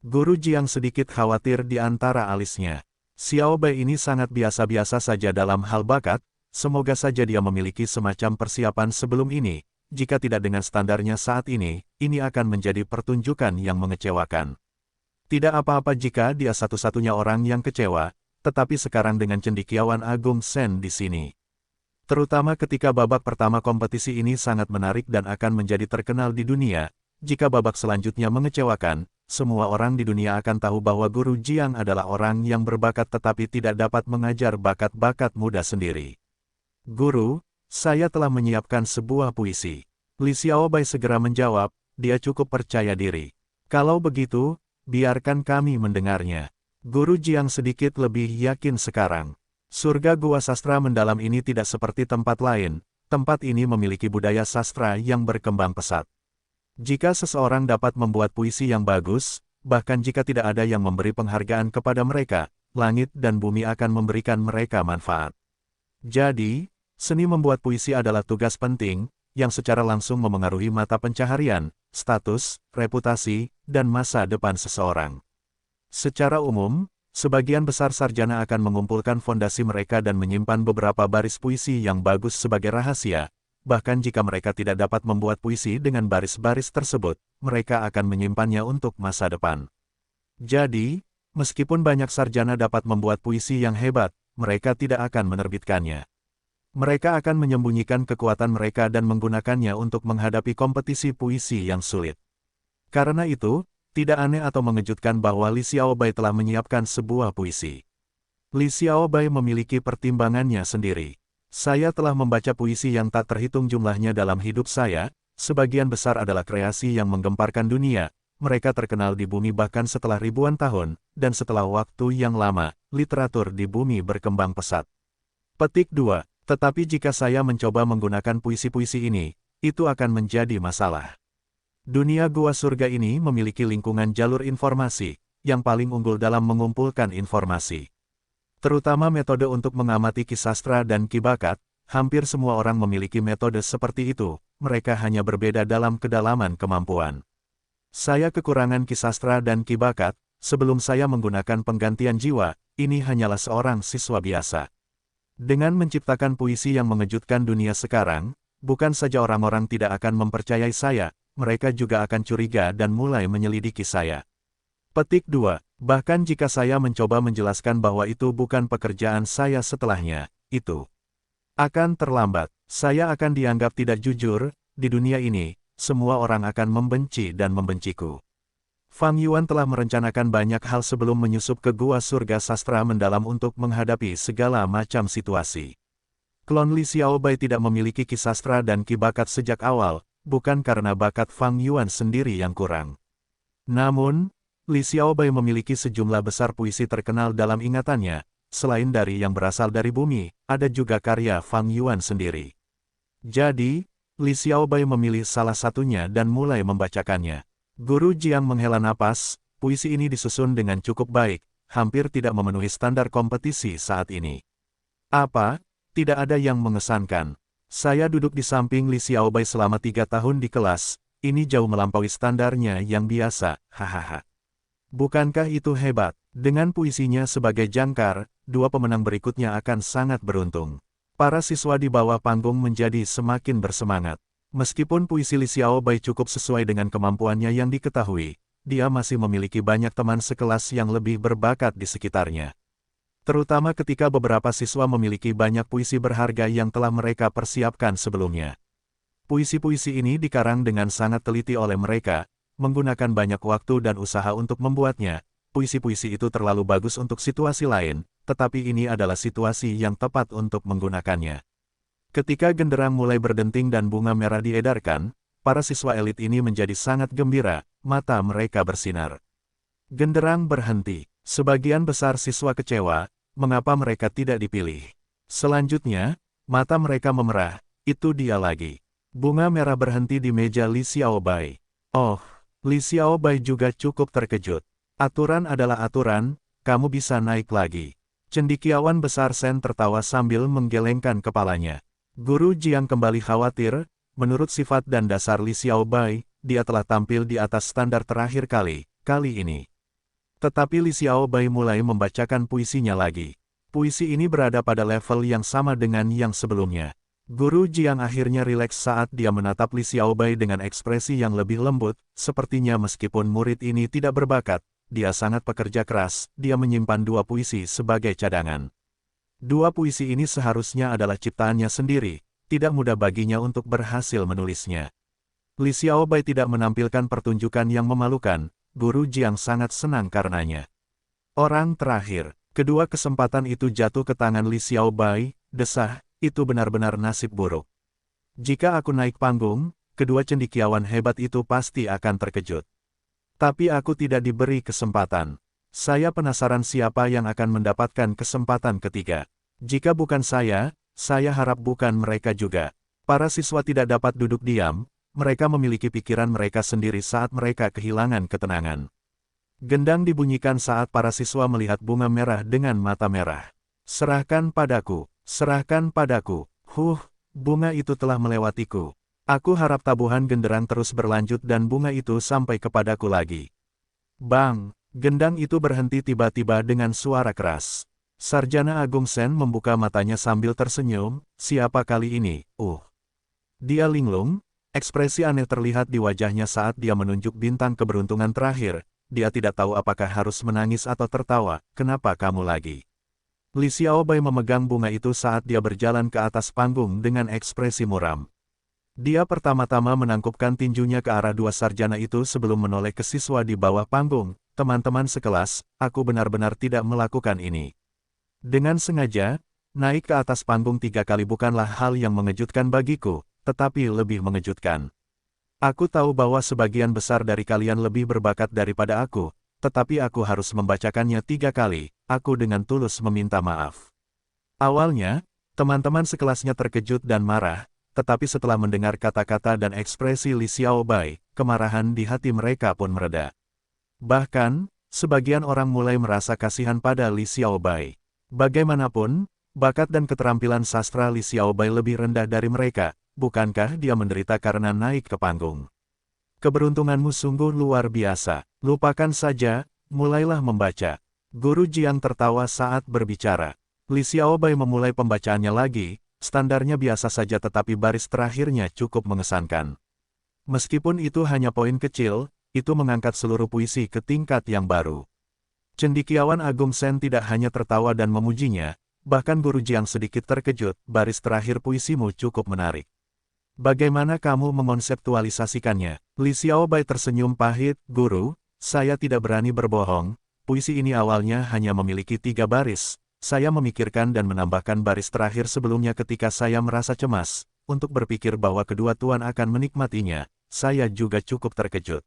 Guru Jiang sedikit khawatir di antara alisnya. Xiaobai ini sangat biasa-biasa saja dalam hal bakat, semoga saja dia memiliki semacam persiapan sebelum ini, jika tidak dengan standarnya saat ini akan menjadi pertunjukan yang mengecewakan. Tidak apa-apa jika dia satu-satunya orang yang kecewa, tetapi sekarang dengan cendekiawan Agung Sen di sini. Terutama ketika babak pertama kompetisi ini sangat menarik dan akan menjadi terkenal di dunia, jika babak selanjutnya mengecewakan, semua orang di dunia akan tahu bahwa Guru Jiang adalah orang yang berbakat tetapi tidak dapat mengajar bakat-bakat muda sendiri. Guru, saya telah menyiapkan sebuah puisi. Li Xiaobai segera menjawab, dia cukup percaya diri. Kalau begitu, biarkan kami mendengarnya. Guru Jiang sedikit lebih yakin sekarang. Surga Gua Sastra Mendalam ini tidak seperti tempat lain, tempat ini memiliki budaya sastra yang berkembang pesat. Jika seseorang dapat membuat puisi yang bagus, bahkan jika tidak ada yang memberi penghargaan kepada mereka, langit dan bumi akan memberikan mereka manfaat. Jadi, seni membuat puisi adalah tugas penting, yang secara langsung memengaruhi mata pencaharian, status, reputasi, dan masa depan seseorang. Secara umum, sebagian besar sarjana akan mengumpulkan fondasi mereka dan menyimpan beberapa baris puisi yang bagus sebagai rahasia, bahkan jika mereka tidak dapat membuat puisi dengan baris-baris tersebut, mereka akan menyimpannya untuk masa depan. Jadi, meskipun banyak sarjana dapat membuat puisi yang hebat, mereka tidak akan menerbitkannya. Mereka akan menyembunyikan kekuatan mereka dan menggunakannya untuk menghadapi kompetisi puisi yang sulit. Karena itu, tidak aneh atau mengejutkan bahwa Li Xiaobai telah menyiapkan sebuah puisi. Li Xiaobai memiliki pertimbangannya sendiri. Saya telah membaca puisi yang tak terhitung jumlahnya dalam hidup saya, sebagian besar adalah kreasi yang menggemparkan dunia, mereka terkenal di bumi bahkan setelah ribuan tahun, dan setelah waktu yang lama, literatur di bumi berkembang pesat. Petik 2. Tetapi jika saya mencoba menggunakan puisi-puisi ini, itu akan menjadi masalah. Dunia Gua Surga ini memiliki lingkungan jalur informasi, yang paling unggul dalam mengumpulkan informasi. Terutama metode untuk mengamati ki sastra dan ki bakat, hampir semua orang memiliki metode seperti itu, mereka hanya berbeda dalam kedalaman kemampuan. Saya kekurangan ki sastra dan ki bakat, sebelum saya menggunakan penggantian jiwa, ini hanyalah seorang siswa biasa. Dengan menciptakan puisi yang mengejutkan dunia sekarang, bukan saja orang-orang tidak akan mempercayai saya, mereka juga akan curiga dan mulai menyelidiki saya. Petik 2. Bahkan jika saya mencoba menjelaskan bahwa itu bukan pekerjaan saya setelahnya, itu akan terlambat. Saya akan dianggap tidak jujur, di dunia ini, semua orang akan membenci dan membenciku. Fang Yuan telah merencanakan banyak hal sebelum menyusup ke gua surga sastra mendalam untuk menghadapi segala macam situasi. Klon Li Xiaobai tidak memiliki ki sastra dan ki bakat sejak awal, bukan karena bakat Fang Yuan sendiri yang kurang. Namun, Li Xiaobai memiliki sejumlah besar puisi terkenal dalam ingatannya, selain dari yang berasal dari bumi, ada juga karya Fang Yuan sendiri. Jadi, Li Xiaobai memilih salah satunya dan mulai membacakannya. Guru Jiang menghela napas, puisi ini disusun dengan cukup baik, hampir tidak memenuhi standar kompetisi saat ini. Apa? Tidak ada yang mengesankan. Saya duduk di samping Li Xiaobai selama 3 tahun di kelas, ini jauh melampaui standarnya yang biasa, hahaha. Bukankah itu hebat? Dengan puisinya sebagai jangkar, 2 pemenang berikutnya akan sangat beruntung. Para siswa di bawah panggung menjadi semakin bersemangat. Meskipun puisi Li Xiaobai cukup sesuai dengan kemampuannya yang diketahui, dia masih memiliki banyak teman sekelas yang lebih berbakat di sekitarnya. Terutama ketika beberapa siswa memiliki banyak puisi berharga yang telah mereka persiapkan sebelumnya. Puisi-puisi ini dikarang dengan sangat teliti oleh mereka, menggunakan banyak waktu dan usaha untuk membuatnya. Puisi-puisi itu terlalu bagus untuk situasi lain, tetapi ini adalah situasi yang tepat untuk menggunakannya. Ketika genderang mulai berdenting dan bunga merah diedarkan, para siswa elit ini menjadi sangat gembira, mata mereka bersinar. Genderang berhenti. Sebagian besar siswa kecewa, mengapa mereka tidak dipilih. Selanjutnya, mata mereka memerah, itu dia lagi. Bunga merah berhenti di meja Li Xiaobai. Oh, Li Xiaobai juga cukup terkejut. Aturan adalah aturan, kamu bisa naik lagi. Cendekiawan besar Sen tertawa sambil menggelengkan kepalanya. Guru Jiang kembali khawatir, menurut sifat dan dasar Li Xiaobai, dia telah tampil di atas standar terakhir kali ini. Tetapi Li Xiaobai mulai membacakan puisinya lagi. Puisi ini berada pada level yang sama dengan yang sebelumnya. Guru Jiang akhirnya rileks saat dia menatap Li Xiaobai dengan ekspresi yang lebih lembut, sepertinya meskipun murid ini tidak berbakat, dia sangat pekerja keras, dia menyimpan 2 puisi sebagai cadangan. 2 puisi ini seharusnya adalah ciptaannya sendiri, tidak mudah baginya untuk berhasil menulisnya. Li Xiaobai tidak menampilkan pertunjukan yang memalukan, Guru Jiang sangat senang karenanya. Orang terakhir, kedua kesempatan itu jatuh ke tangan Li Xiaobai, desah, itu benar-benar nasib buruk. Jika aku naik panggung, kedua cendekiawan hebat itu pasti akan terkejut. Tapi aku tidak diberi kesempatan. Saya penasaran siapa yang akan mendapatkan kesempatan ketiga. Jika bukan saya harap bukan mereka juga. Para siswa tidak dapat duduk diam, mereka memiliki pikiran mereka sendiri saat mereka kehilangan ketenangan. Gendang dibunyikan saat para siswa melihat bunga merah dengan mata merah. Serahkan padaku, serahkan padaku. Bunga itu telah melewatiku. Aku harap tabuhan genderang terus berlanjut dan bunga itu sampai kepadaku lagi. Bang! Gendang itu berhenti tiba-tiba dengan suara keras. Sarjana Agung Sen membuka matanya sambil tersenyum, siapa kali ini? Dia linglung, ekspresi aneh terlihat di wajahnya saat dia menunjuk bintang keberuntungan terakhir, dia tidak tahu apakah harus menangis atau tertawa, kenapa kamu lagi? Li Xiaobai memegang bunga itu saat dia berjalan ke atas panggung dengan ekspresi muram. Dia pertama-tama menangkupkan tinjunya ke arah 2 sarjana itu sebelum menoleh ke siswa di bawah panggung. Teman-teman sekelas, aku benar-benar tidak melakukan ini. Dengan sengaja, naik ke atas panggung 3 kali bukanlah hal yang mengejutkan bagiku, tetapi lebih mengejutkan. Aku tahu bahwa sebagian besar dari kalian lebih berbakat daripada aku, tetapi aku harus membacakannya 3 kali, aku dengan tulus meminta maaf. Awalnya, teman-teman sekelasnya terkejut dan marah, tetapi setelah mendengar kata-kata dan ekspresi Li Xiaobai, kemarahan di hati mereka pun mereda. Bahkan, sebagian orang mulai merasa kasihan pada Li Xiaobai. Bagaimanapun, bakat dan keterampilan sastra Li Xiaobai lebih rendah dari mereka, bukankah dia menderita karena naik ke panggung? Keberuntunganmu sungguh luar biasa, lupakan saja, mulailah membaca. Guru Jiang tertawa saat berbicara. Li Xiaobai memulai pembacaannya lagi. Standarnya biasa saja tetapi baris terakhirnya cukup mengesankan. Meskipun itu hanya poin kecil, itu mengangkat seluruh puisi ke tingkat yang baru. Cendekiawan Agung Sen tidak hanya tertawa dan memujinya, bahkan Guru Jiang sedikit terkejut, baris terakhir puisimu cukup menarik. Bagaimana kamu mengonseptualisasikannya? Li Xiaobai tersenyum pahit, Guru, saya tidak berani berbohong, puisi ini awalnya hanya memiliki 3 baris. Saya memikirkan dan menambahkan baris terakhir sebelumnya ketika saya merasa cemas, untuk berpikir bahwa kedua tuan akan menikmatinya. Saya juga cukup terkejut.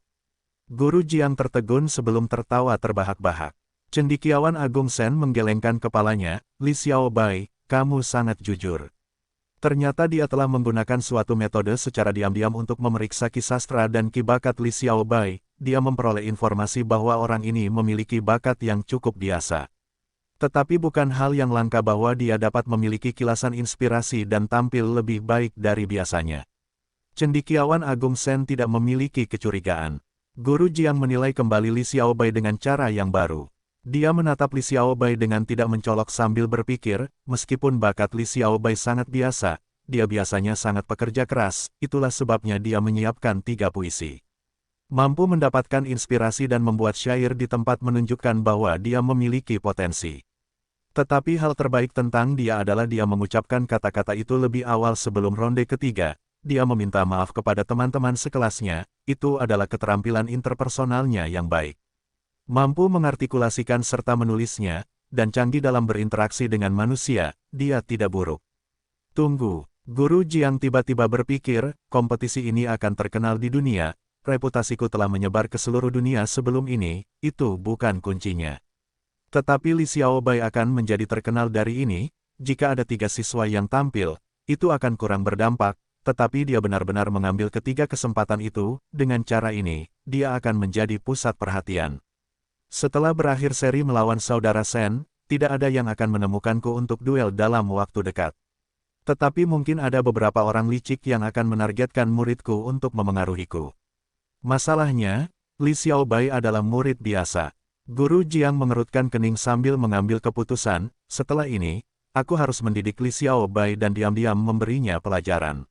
Guru Jiang tertegun sebelum tertawa terbahak-bahak. Cendekiawan Agung Shen menggelengkan kepalanya, Li Xiaobai, kamu sangat jujur. Ternyata dia telah menggunakan suatu metode secara diam-diam untuk memeriksa ki sastra dan ki bakat Li Xiaobai. Dia memperoleh informasi bahwa orang ini memiliki bakat yang cukup biasa. Tetapi bukan hal yang langka bahwa dia dapat memiliki kilasan inspirasi dan tampil lebih baik dari biasanya. Cendekiawan Agung Shen tidak memiliki kecurigaan. Guru Jiang menilai kembali Li Xiaobai dengan cara yang baru. Dia menatap Li Xiaobai dengan tidak mencolok sambil berpikir, meskipun bakat Li Xiaobai sangat biasa, dia biasanya sangat pekerja keras, itulah sebabnya dia menyiapkan 3 puisi. Mampu mendapatkan inspirasi dan membuat syair di tempat menunjukkan bahwa dia memiliki potensi. Tetapi hal terbaik tentang dia adalah dia mengucapkan kata-kata itu lebih awal sebelum ronde ketiga. Dia meminta maaf kepada teman-teman sekelasnya, itu adalah keterampilan interpersonalnya yang baik. Mampu mengartikulasikan serta menulisnya, dan canggih dalam berinteraksi dengan manusia, dia tidak buruk. Tunggu, Guru Jiang tiba-tiba berpikir, kompetisi ini akan terkenal di dunia. Reputasiku telah menyebar ke seluruh dunia sebelum ini, itu bukan kuncinya. Tetapi Li Xiaobai akan menjadi terkenal dari ini, jika ada 3 siswa yang tampil, itu akan kurang berdampak, tetapi dia benar-benar mengambil ketiga kesempatan itu, dengan cara ini, dia akan menjadi pusat perhatian. Setelah berakhir seri melawan saudara Shen, tidak ada yang akan menemukanku untuk duel dalam waktu dekat. Tetapi mungkin ada beberapa orang licik yang akan menargetkan muridku untuk memengaruhiku. Masalahnya, Li Xiaobai adalah murid biasa. Guru Jiang mengerutkan kening sambil mengambil keputusan, setelah ini, aku harus mendidik Li Xiaobai dan diam-diam memberinya pelajaran.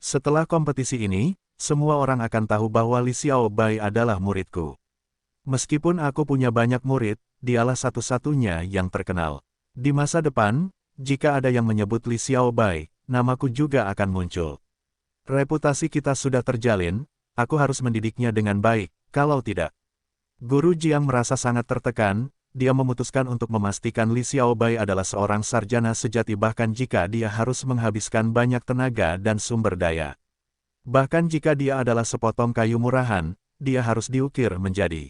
Setelah kompetisi ini, semua orang akan tahu bahwa Li Xiaobai adalah muridku. Meskipun aku punya banyak murid, dialah satu-satunya yang terkenal. Di masa depan, jika ada yang menyebut Li Xiaobai, namaku juga akan muncul. Reputasi kita sudah terjalin, aku harus mendidiknya dengan baik, kalau tidak. Guru Jiang merasa sangat tertekan, dia memutuskan untuk memastikan Li Xiaobai adalah seorang sarjana sejati bahkan jika dia harus menghabiskan banyak tenaga dan sumber daya. Bahkan jika dia adalah sepotong kayu murahan, dia harus diukir menjadi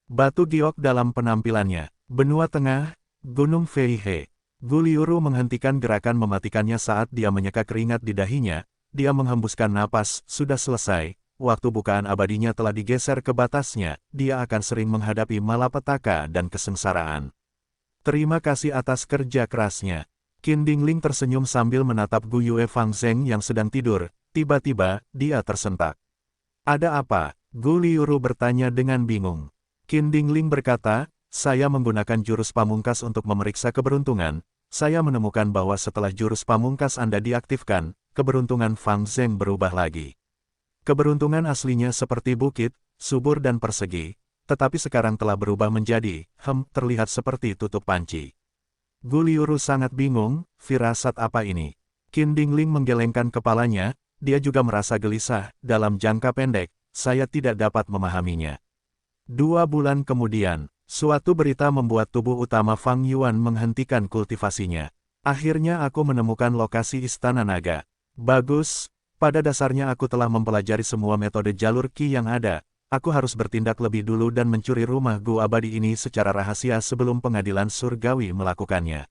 batu giok dalam penampilannya. Benua Tengah, Gunung Feihe. Gu Liuru menghentikan gerakan mematikannya saat dia menyeka keringat di dahinya, dia menghembuskan napas, sudah selesai. Waktu bukaan abadinya telah digeser ke batasnya, dia akan sering menghadapi malapetaka dan kesengsaraan. Terima kasih atas kerja kerasnya. Qin Dingling tersenyum sambil menatap Gu Yue Fang Zheng yang sedang tidur, tiba-tiba, dia tersentak. Ada apa? Gu Liuru bertanya dengan bingung. Qin Dingling berkata, saya menggunakan jurus pamungkas untuk memeriksa keberuntungan, saya menemukan bahwa setelah jurus pamungkas Anda diaktifkan, keberuntungan Fang Zheng berubah lagi. Keberuntungan aslinya seperti bukit, subur dan persegi, tetapi sekarang telah berubah menjadi, terlihat seperti tutup panci. Gu Liuru sangat bingung, firasat apa ini? Qin Dingling menggelengkan kepalanya, dia juga merasa gelisah, dalam jangka pendek, saya tidak dapat memahaminya. 2 bulan kemudian, suatu berita membuat tubuh utama Fang Yuan menghentikan kultivasinya. Akhirnya aku menemukan lokasi Istana Naga. Bagus. Pada dasarnya aku telah mempelajari semua metode jalur Qi yang ada, aku harus bertindak lebih dulu dan mencuri rumah Gu abadi ini secara rahasia sebelum pengadilan surgawi melakukannya.